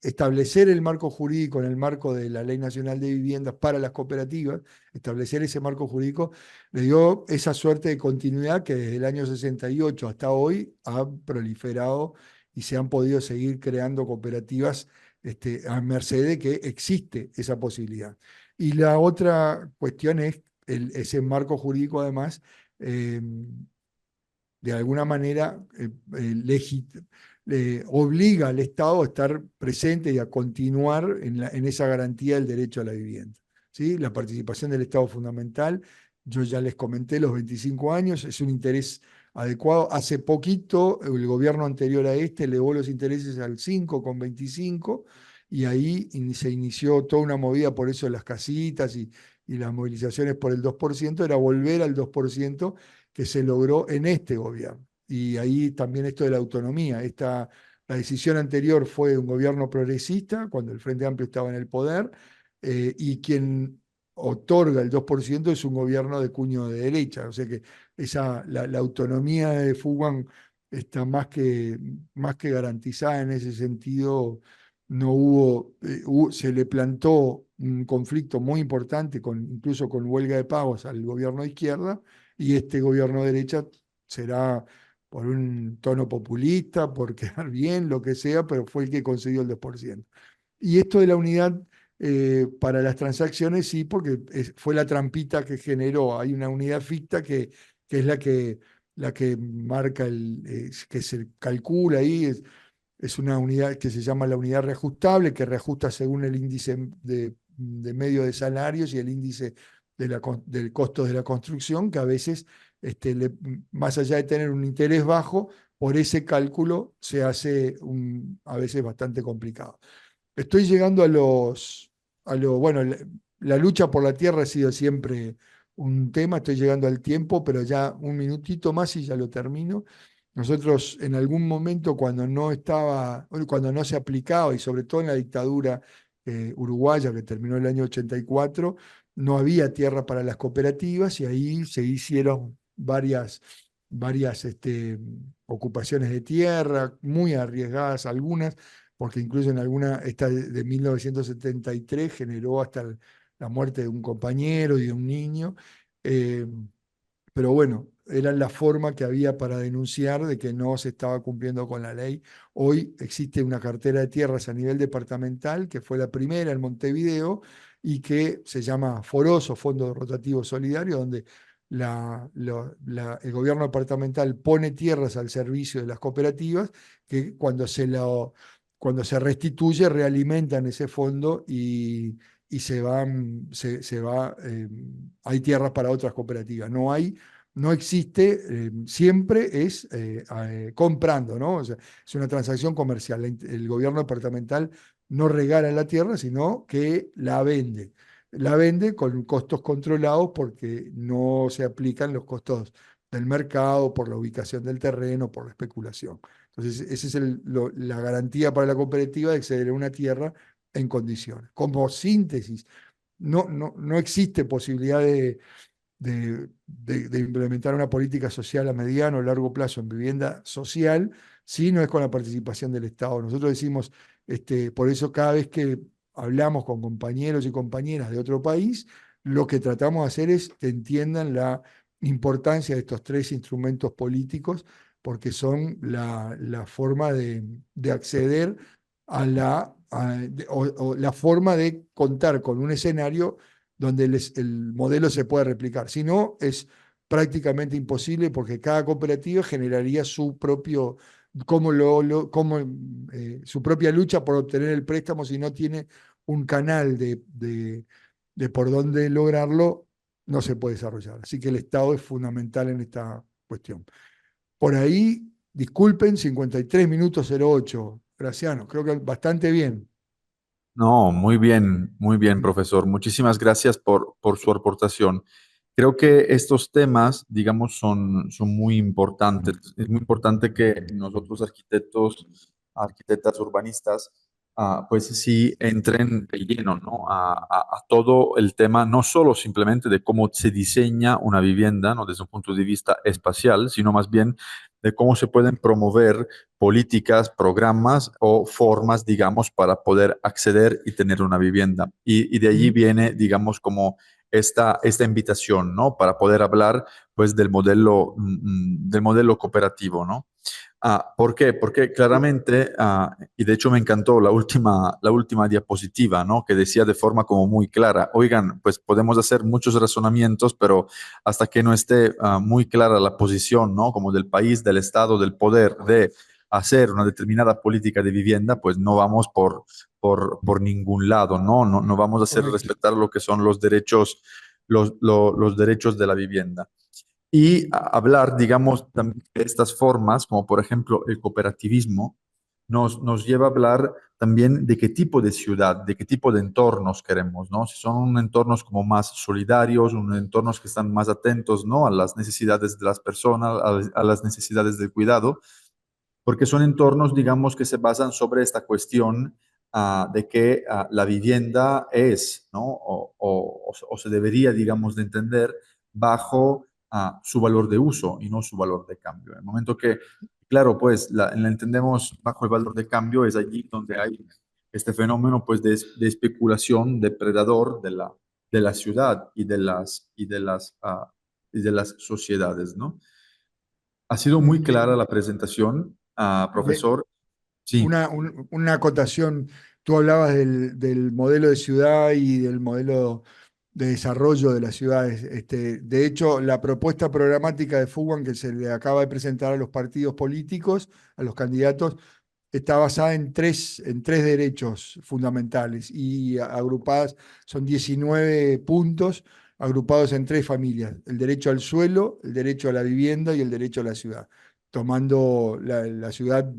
establecer el marco jurídico en el marco de la Ley Nacional de Viviendas para las cooperativas, establecer ese marco jurídico, le dio esa suerte de continuidad que desde el año 68 hasta hoy ha proliferado y se han podido seguir creando cooperativas a merced de que existe esa posibilidad. Y la otra cuestión es ese marco jurídico, además, eh, de alguna manera obliga al Estado a estar presente y a continuar en esa garantía del derecho a la vivienda. ¿Sí? La participación del Estado es fundamental. Yo ya les comenté los 25 años, es un interés adecuado. Hace poquito, el gobierno anterior a este elevó los intereses al 5,25 y ahí se inició toda una movida, por eso las casitas y las movilizaciones por el 2%, era volver al 2% que se logró en este gobierno. Y ahí también esto de la autonomía. La decisión anterior fue de un gobierno progresista, cuando el Frente Amplio estaba en el poder, y quien otorga el 2% es un gobierno de cuño de derecha. O sea que la autonomía de Fugan está más que garantizada en ese sentido. No se le plantó un conflicto muy importante, incluso con huelga de pagos al gobierno de izquierda, y este gobierno de derecha será por un tono populista, por quedar bien, lo que sea, pero fue el que consiguió el 2%. Y esto de la unidad para las transacciones, sí, porque fue la trampita que generó. Hay una unidad ficta que es la que marca, que se calcula ahí, es una unidad que se llama la unidad reajustable, que reajusta según el índice de medio de salarios y el índice del costo de la construcción, que a veces, más allá de tener un interés bajo, por ese cálculo se hace a veces bastante complicado. Estoy llegando bueno, la lucha por la tierra ha sido siempre un tema, estoy llegando al tiempo, pero ya un minutito más y ya lo termino. Nosotros en algún momento cuando no se aplicaba, y sobre todo en la dictadura uruguaya que terminó el año 84, no había tierra para las cooperativas y ahí se hicieron varias ocupaciones de tierra, muy arriesgadas algunas, porque incluso en esta de 1973 generó hasta la muerte de un compañero y de un niño. eh, pero bueno, era la forma que había para denunciar de que no se estaba cumpliendo con la ley. Hoy existe una cartera de tierras a nivel departamental, que fue la primera en Montevideo, y que se llama Foroso, Fondo Rotativo Solidario, donde el gobierno departamental pone tierras al servicio de las cooperativas, que cuando se restituye realimentan ese fondo y hay tierras para otras cooperativas. No existe, siempre es comprando, ¿no? O sea, es una transacción comercial. El gobierno departamental no regala la tierra, sino que la vende. La vende con costos controlados porque no se aplican los costos del mercado, por la ubicación del terreno, por la especulación. Entonces, esa es la garantía para la cooperativa de acceder a una tierra en condiciones. Como síntesis, no existe posibilidad de implementar una política social a mediano o largo plazo en vivienda social si no es con la participación del Estado. Nosotros decimos, por eso cada vez que hablamos con compañeros y compañeras de otro país, lo que tratamos de hacer es que entiendan la importancia de estos tres instrumentos políticos, porque son la forma de acceder o la forma de contar con un escenario donde el modelo se puede replicar. Si no, es prácticamente imposible porque cada cooperativa generaría su propio, su propia lucha por obtener el préstamo si no tiene un canal de por dónde lograrlo, no se puede desarrollar. Así que el Estado es fundamental en esta cuestión. Por ahí, disculpen, 53 minutos 08. Graciano, creo que bastante bien. No, muy bien, profesor. Muchísimas gracias por su aportación. Creo que estos temas, digamos, son muy importantes. Es muy importante que nosotros arquitectos, arquitectas urbanistas, pues sí entren de lleno, ¿no? A todo el tema, no solo simplemente de cómo se diseña una vivienda, ¿no? Desde un punto de vista espacial, sino más bien de cómo se pueden promover políticas, programas o formas, digamos, para poder acceder y tener una vivienda. Y de allí Ujú. viene, digamos, como esta invitación, ¿no? Para poder hablar, pues, del modelo cooperativo, ¿no? ¿Por qué? Porque claramente, y de hecho me encantó la última diapositiva, ¿no? Que decía de forma como muy clara, oigan, pues podemos hacer muchos razonamientos, pero hasta que no esté muy clara la posición, ¿no? Como del país, del Estado, del poder, de hacer una determinada política de vivienda, pues no vamos por ningún lado, ¿no? No vamos a hacer Correcto. respetar lo que son los derechos, los derechos de la vivienda y hablar, digamos, también de estas formas, como por ejemplo el cooperativismo, nos lleva a hablar también de qué tipo de ciudad, de qué tipo de entornos queremos, ¿no? Si son entornos como más solidarios, entornos que están más atentos, ¿no? A las necesidades de las personas, a las necesidades del cuidado, porque son entornos, digamos, que se basan sobre esta cuestión de que la vivienda es, ¿no? O se debería, digamos, de entender bajo su valor de uso y no su valor de cambio. En el momento que, claro, pues la entendemos bajo el valor de cambio, es allí donde hay este fenómeno, pues, de especulación depredador de la ciudad y de las sociedades, ¿no? Ha sido muy clara la presentación, profesor. Sí, Una acotación, tú hablabas del modelo de ciudad y del modelo de desarrollo de las ciudades. De hecho, la propuesta programática de Fugan que se le acaba de presentar a los partidos políticos, a los candidatos, está basada en tres derechos fundamentales y agrupadas, son 19 puntos agrupados en tres familias: el derecho al suelo, el derecho a la vivienda y el derecho a la ciudad, tomando la ciudad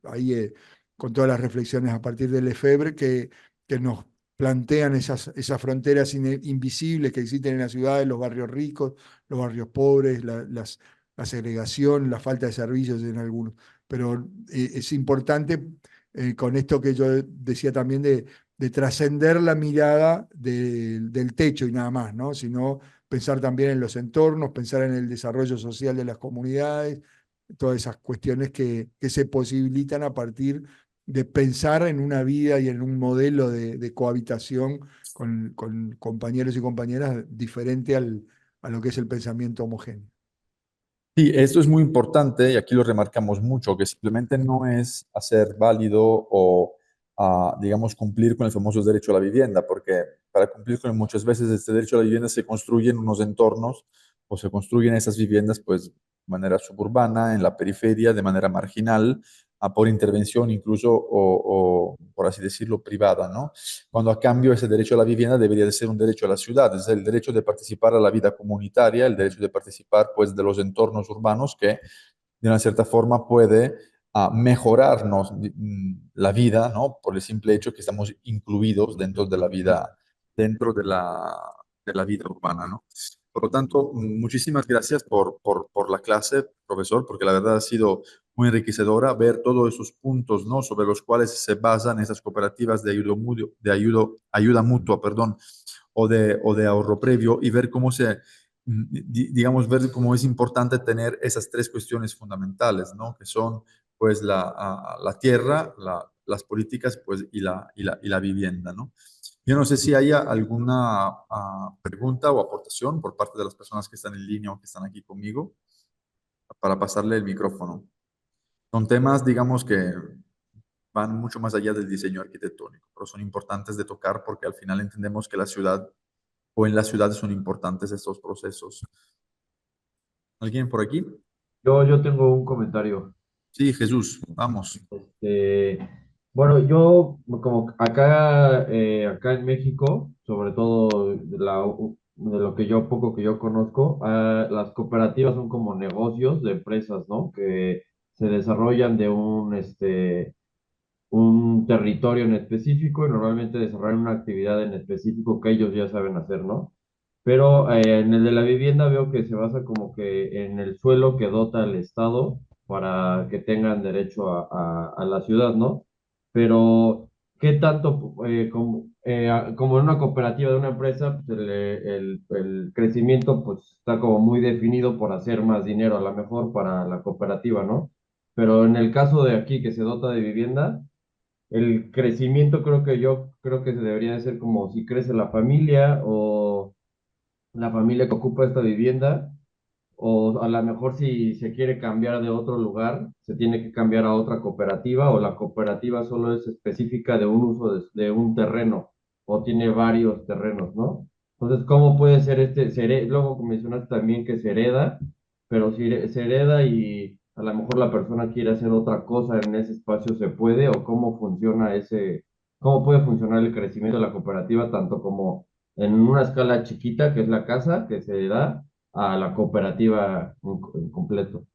ahí con todas las reflexiones a partir del Lefebvre que nos plantean esas fronteras invisibles que existen en las ciudades, los barrios ricos, los barrios pobres, la segregación, la falta de servicios en algunos. Pero es importante con esto que yo decía también de trascender la mirada del techo y nada más, ¿no? Sino pensar también en los entornos, pensar en el desarrollo social de las comunidades, todas esas cuestiones que se posibilitan a partir de pensar en una vida y en un modelo de cohabitación con compañeros y compañeras diferente a lo que es el pensamiento homogéneo. sí, esto es muy importante y aquí lo remarcamos mucho, que simplemente no es hacer válido o, digamos, cumplir con el famoso derecho a la vivienda, porque para cumplir con muchas veces este derecho a la vivienda se construyen unos entornos o se construyen esas viviendas, pues, de manera suburbana, en la periferia, de manera marginal, por intervención incluso por así decirlo, privada, ¿no? Cuando a cambio ese derecho a la vivienda debería de ser un derecho a la ciudad, es el derecho de participar a la vida comunitaria, el derecho de participar pues de los entornos urbanos que de una cierta forma puede mejorarnos la vida, ¿no? Por el simple hecho que estamos incluidos dentro de la vida, dentro de la vida urbana, ¿no? Por lo tanto, muchísimas gracias por la clase, profesor, porque la verdad ha sido muy enriquecedora ver todos esos puntos, ¿no? Sobre los cuales se basan esas cooperativas de ayuda mutua, perdón, o de ahorro previo y ver cómo digamos, ver cómo es importante tener esas tres cuestiones fundamentales, ¿no? Que son, pues, la tierra, las políticas, pues, y la vivienda, ¿no? Yo no sé si haya alguna pregunta o aportación por parte de las personas que están en línea o que están aquí conmigo para pasarle el micrófono. Son temas, digamos, que van mucho más allá del diseño arquitectónico, pero son importantes de tocar porque al final entendemos que la ciudad o en las ciudades son importantes estos procesos. ¿Alguien por aquí? Yo tengo un comentario. Sí, Jesús, vamos. Este, bueno, yo como acá en México, sobre todo de lo que yo poco que yo conozco, las cooperativas son como negocios de empresas, ¿no? Que se desarrollan de un territorio en específico y normalmente desarrollan una actividad en específico que ellos ya saben hacer, ¿no? Pero en el de la vivienda veo que se basa como que en el suelo que dota el Estado para que tengan derecho a la ciudad, ¿no? Pero, ¿qué tanto, como en una cooperativa de una empresa, pues el crecimiento pues está como muy definido por hacer más dinero a lo mejor para la cooperativa, ¿no? Pero en el caso de aquí que se dota de vivienda, el crecimiento yo creo que se debería de ser como si crece la familia o la familia que ocupa esta vivienda, o a lo mejor si se quiere cambiar de otro lugar, se tiene que cambiar a otra cooperativa o la cooperativa solo es específica de un uso de un terreno o tiene varios terrenos, ¿no? Entonces, ¿cómo puede ser luego mencionaste también que se hereda, pero si se hereda y a lo mejor la persona quiere hacer otra cosa en ese espacio, ¿se puede? ¿O cómo puede funcionar el crecimiento de la cooperativa, tanto como en una escala chiquita, que es la casa, que se da, a la cooperativa en completo?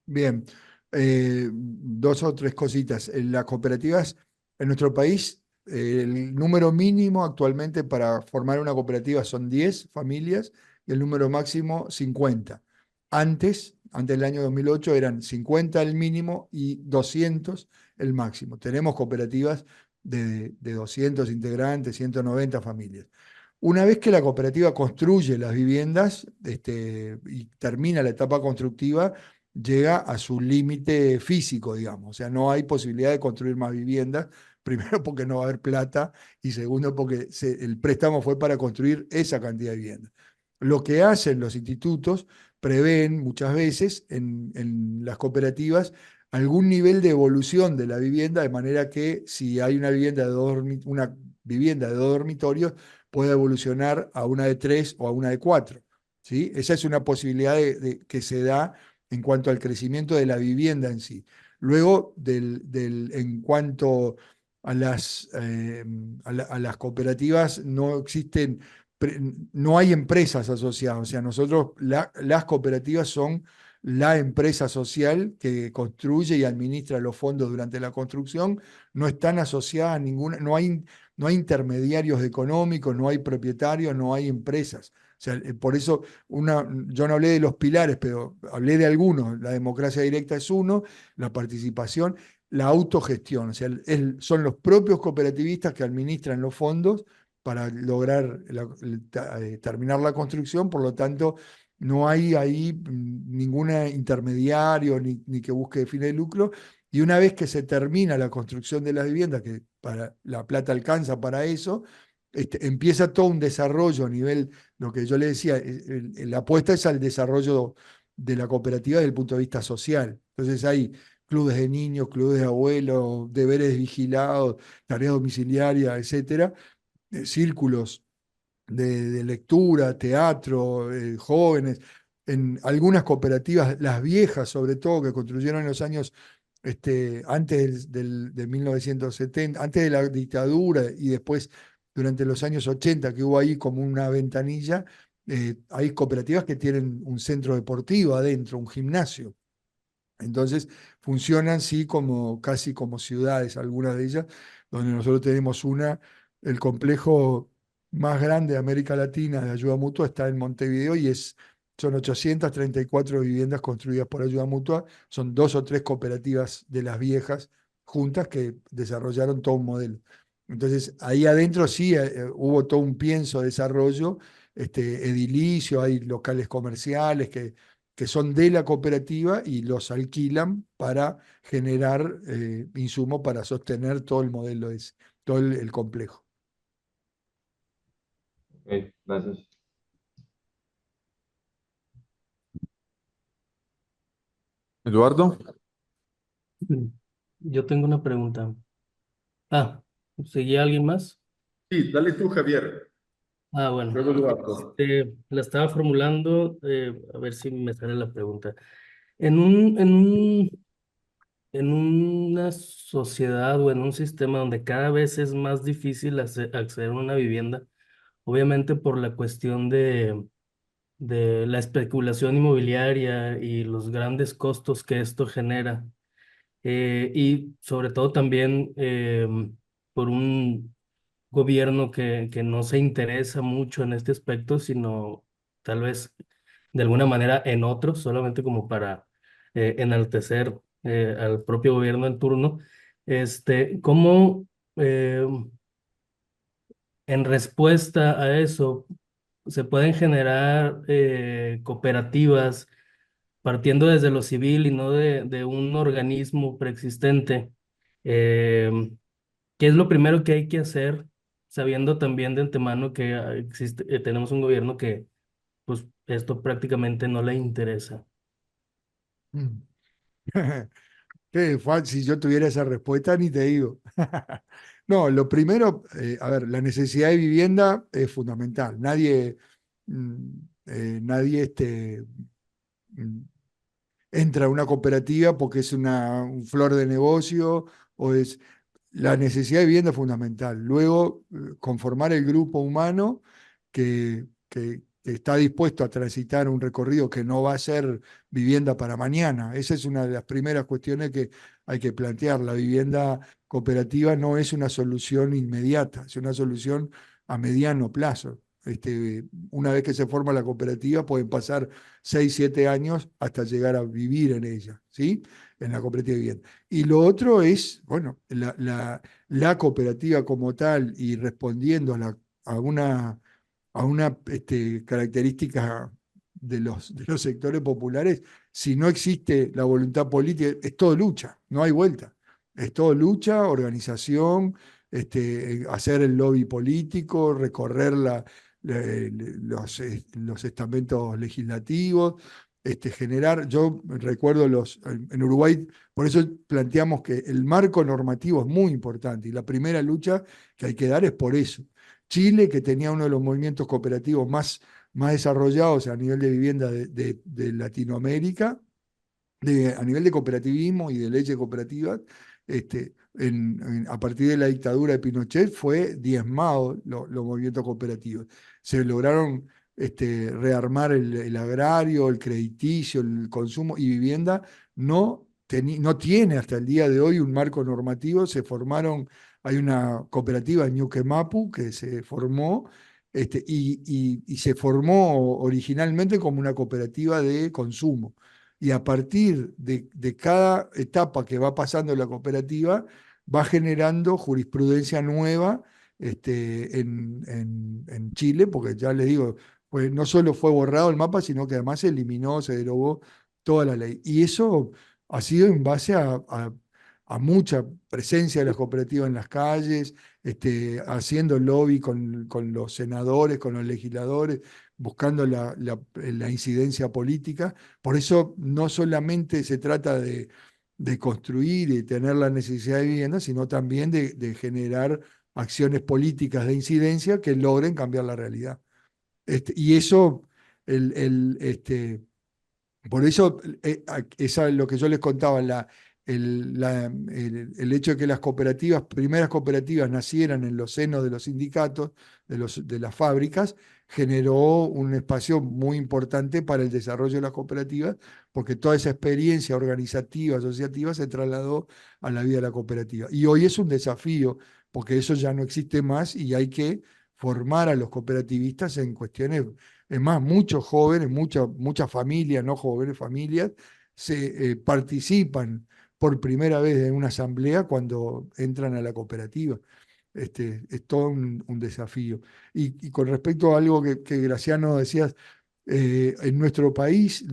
Bien, dos o tres cositas. En las cooperativas en nuestro país, el número mínimo actualmente para formar una cooperativa son 10 familias y el número máximo 50. Antes del año 2008 eran 50 el mínimo y 200 el máximo. Tenemos cooperativas de 200 integrantes, 190 familias. Una vez que la cooperativa construye las viviendas, y termina la etapa constructiva, llega a su límite físico, digamos. O sea, no hay posibilidad de construir más viviendas, primero porque no va a haber plata y segundo porque el préstamo fue para construir esa cantidad de viviendas. Lo que hacen los institutos prevén muchas veces en las cooperativas algún nivel de evolución de la vivienda, de manera que si hay una vivienda de dos dormitorios, pueda evolucionar a una de tres o a una de cuatro. ¿Sí? Esa es una posibilidad que se da en cuanto al crecimiento de la vivienda en sí. Luego, en cuanto a las cooperativas, no existen, no hay empresas asociadas. O sea, las cooperativas son la empresa social que construye y administra los fondos durante la construcción, no están asociadas a ninguna, no hay intermediarios económicos, no hay propietarios, no hay empresas. O sea, por eso yo no hablé de los pilares, pero hablé de algunos. La democracia directa es uno, la participación, la autogestión. O sea, son los propios cooperativistas que administran los fondos para lograr terminar la construcción. Por lo tanto, no hay ahí ningún intermediario ni que busque fines de lucro. Y una vez que se termina la construcción de las viviendas, que para la plata alcanza para eso, empieza todo un desarrollo a nivel, lo que yo le decía, la apuesta es al desarrollo de la cooperativa desde el punto de vista social. Entonces hay clubes de niños, clubes de abuelos, deberes vigilados, tareas domiciliarias, etcétera, círculos de lectura, teatro, jóvenes. En algunas cooperativas, las viejas sobre todo, que construyeron en los años antes de 1970, antes de la dictadura y después durante los años 80, que hubo ahí como una ventanilla, hay cooperativas que tienen un centro deportivo adentro, un gimnasio. Entonces funcionan sí como casi como ciudades, algunas de ellas, donde nosotros tenemos el complejo más grande de América Latina de ayuda mutua está en Montevideo y son 834 viviendas construidas por ayuda mutua, son dos o tres cooperativas de las viejas juntas que desarrollaron todo un modelo. Entonces ahí adentro sí hubo todo un pienso de desarrollo, edilicio, hay locales comerciales que son de la cooperativa y los alquilan para generar insumos para sostener todo el modelo ese, todo el complejo. Ok, gracias. Eduardo. Yo tengo una pregunta. Ah, ¿seguía alguien más? Sí, dale tú, Javier. Bueno, Luego lo hago. la estaba formulando, a ver si me sale la pregunta. En en una sociedad o en un sistema donde cada vez es más difícil acceder a una vivienda, obviamente por la cuestión de la especulación inmobiliaria y los grandes costos que esto genera, y sobre todo también por un gobierno que no se interesa mucho en este aspecto, sino tal vez de alguna manera en otros, solamente como para enaltecer al propio gobierno en turno. ¿Cómo eh, en respuesta a eso se pueden generar cooperativas partiendo desde lo civil y no de un organismo preexistente? Eh, ¿Qué es lo primero que hay que hacer, sabiendo también de antemano que tenemos un gobierno que, pues, esto prácticamente no le interesa? Mm. Qué fácil, si yo tuviera esa respuesta, ni te digo. No, lo primero, a ver, la necesidad de vivienda es fundamental. Mm, nadie mm, entra a una cooperativa porque es un flor de negocio o es la necesidad de vivienda es fundamental. Luego, conformar el grupo humano que está dispuesto a transitar un recorrido que no va a ser vivienda para mañana. Esa es una de las primeras cuestiones que hay que plantear. La vivienda cooperativa no es una solución inmediata, es una solución a mediano plazo. Una vez que se forma la cooperativa, pueden pasar 6, 7 años hasta llegar a vivir en ella, ¿sí? En la cooperativa de vivienda. Y lo otro es, bueno, la cooperativa como tal y respondiendo a una característica de los sectores populares, si no existe la voluntad política, es todo lucha, no hay vuelta. Es todo lucha, organización, hacer el lobby político, recorrer los estamentos legislativos, yo recuerdo en Uruguay, por eso planteamos que el marco normativo es muy importante y la primera lucha que hay que dar es por eso. Chile, que tenía uno de los movimientos cooperativos más desarrollados a nivel de vivienda de Latinoamérica, a nivel de cooperativismo y de leyes cooperativas, a partir de la dictadura de Pinochet fue diezmado los movimientos cooperativos. Se lograron rearmar el agrario, el crediticio, el consumo y vivienda. No tiene hasta el día de hoy un marco normativo. Hay una cooperativa en Ñuquemapu que se formó y se formó originalmente como una cooperativa de consumo y a partir de cada etapa que va pasando la cooperativa, va generando jurisprudencia nueva en Chile, porque ya les digo, pues no solo fue borrado el mapa, sino que además se eliminó, se derogó toda la ley. Y eso ha sido en base a mucha presencia de las cooperativas en las calles, haciendo lobby con los senadores, con los legisladores, buscando la incidencia política. Por eso no solamente se trata de construir y tener la necesidad de vivienda, sino también de generar acciones políticas de incidencia que logren cambiar la realidad. Y eso, el, el, este, por eso, esa, lo que yo les contaba, el hecho de que las primeras cooperativas nacieran en los senos de los sindicatos, de las fábricas, generó un espacio muy importante para el desarrollo de las cooperativas, porque toda esa experiencia organizativa, asociativa, se trasladó a la vida de la cooperativa. Y hoy es un desafío, porque eso ya no existe más y hay que formar a los cooperativistas en cuestiones. Es más, muchos jóvenes, muchas familias, no jóvenes, familias, participan por primera vez en una asamblea cuando entran a la cooperativa. Es todo un desafío. Y con respecto a algo que Graciano decías, en nuestro país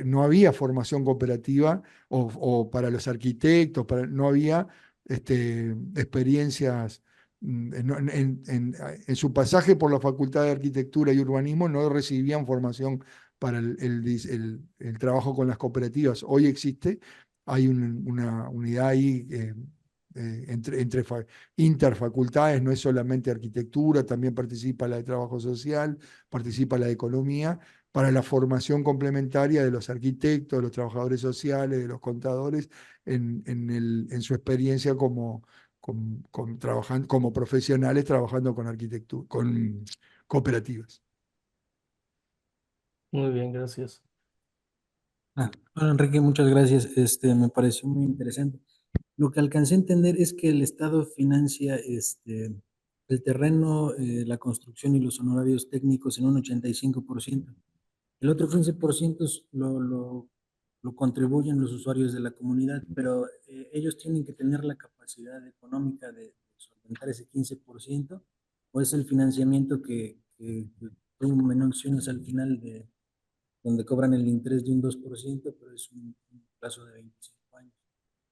no había formación cooperativa o para los arquitectos, no había experiencias. En su pasaje por la Facultad de Arquitectura y Urbanismo no recibían formación para el trabajo con las cooperativas. Hoy existe, hay una unidad ahí interfacultades, no es solamente arquitectura, también participa la de trabajo social, participa la de economía, para la formación complementaria de los arquitectos, de los trabajadores sociales, de los contadores, en su experiencia trabajando, como profesionales trabajando con arquitectura, con cooperativas. Muy bien, gracias. Bueno, Enrique, muchas gracias. Me pareció muy interesante. Lo que alcancé a entender es que el Estado financia el terreno, la construcción y los honorarios técnicos en un 85%. El otro 15% lo contribuyen los usuarios de la comunidad, pero ellos tienen que tener la capacidad económica de solventar ese 15%, o es el financiamiento que tú me mencionas al final, donde cobran el interés de un 2%, pero es un plazo de 25 años.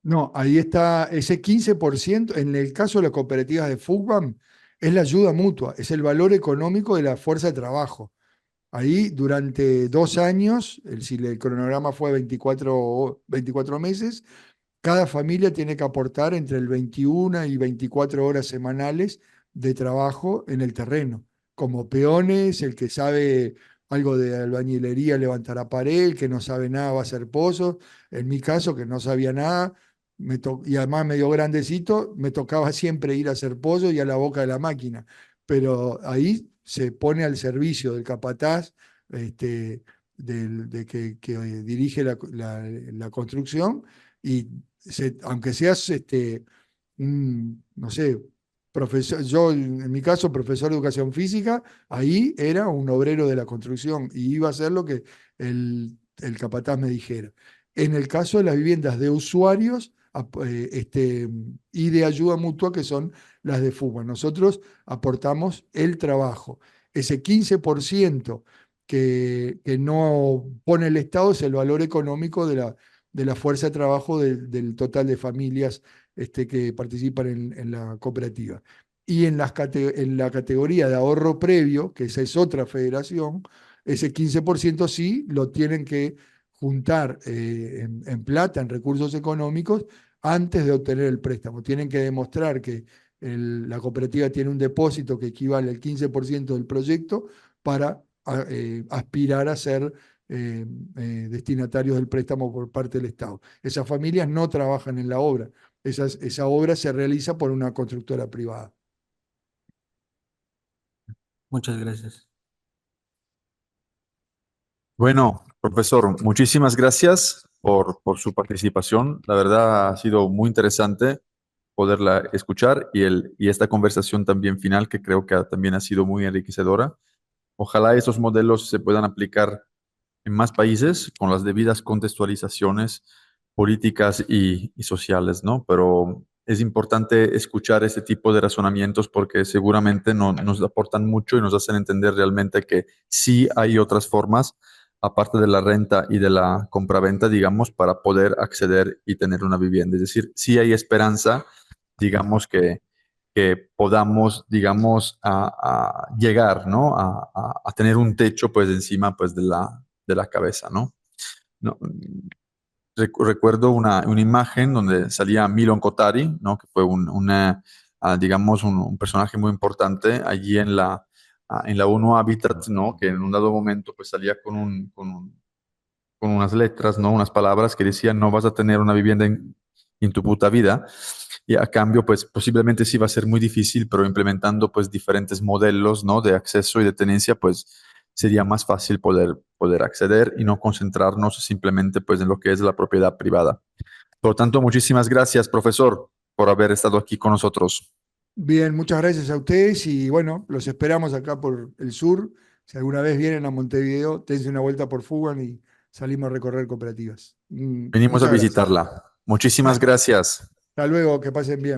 No, ahí está ese 15%, en el caso de las cooperativas de FUCBAM, es la ayuda mutua, es el valor económico de la fuerza de trabajo. Ahí durante 2 años, si el cronograma fue 24 meses, cada familia tiene que aportar entre el 21 y 24 horas semanales de trabajo en el terreno, como peones, el que sabe algo de albañilería levantará pared, el que no sabe nada va a hacer pozos. En mi caso, que no sabía nada, y además medio grandecito, me tocaba siempre ir a hacer pozos y a la boca de la máquina. Pero ahí se pone al servicio del capataz, que dirige la construcción, y aunque seas, no sé, profesor, yo en mi caso, profesor de educación física, ahí era un obrero de la construcción y iba a hacer lo que el capataz me dijera. En el caso de las viviendas de usuarios y de ayuda mutua, que son las de FUBA, nosotros aportamos el trabajo. Ese 15% que no pone el Estado es el valor económico de la fuerza de trabajo del total de familias que participan en la cooperativa. Y en la categoría de ahorro previo, que esa es otra federación, ese 15% sí lo tienen que juntar en plata, en recursos económicos, antes de obtener el préstamo. Tienen que demostrar que la cooperativa tiene un depósito que equivale al 15% del proyecto para aspirar a ser destinatarios del préstamo por parte del Estado. Esas familias no trabajan en la obra. Esa obra se realiza por una constructora privada. Muchas gracias. Bueno, profesor, muchísimas gracias por su participación. La verdad ha sido muy interesante poderla escuchar y esta conversación también final que creo que también ha sido muy enriquecedora. Ojalá esos modelos se puedan aplicar en más países con las debidas contextualizaciones políticas y sociales, ¿no? Pero es importante escuchar este tipo de razonamientos porque seguramente nos aportan mucho y nos hacen entender realmente que sí hay otras formas, aparte de la renta y de la compraventa, digamos, para poder acceder y tener una vivienda. Es decir, sí hay esperanza, digamos, que podamos, digamos, a llegar, ¿no? A tener un techo, pues, encima, pues, de la cabeza, ¿no? No, recuerdo una imagen donde salía Milon Kotari, ¿no? Que fue digamos, un personaje muy importante allí en la ONU Habitat, ¿no? Que en un dado momento, pues, salía con unas letras, ¿no? Unas palabras que decían: no vas a tener una vivienda en tu puta vida. Y a cambio, pues posiblemente sí va a ser muy difícil, pero implementando pues diferentes modelos, ¿no? De acceso y de tenencia, pues sería más fácil poder acceder y no concentrarnos simplemente pues en lo que es la propiedad privada. Por lo tanto, muchísimas gracias, profesor, por haber estado aquí con nosotros. Bien, muchas gracias a ustedes y bueno, los esperamos acá por el sur. Si alguna vez vienen a Montevideo, dense una vuelta por Fugan y salimos a recorrer cooperativas. Venimos a Muchas gracias. visitarla. Muchísimas gracias. Hasta luego, que pasen bien.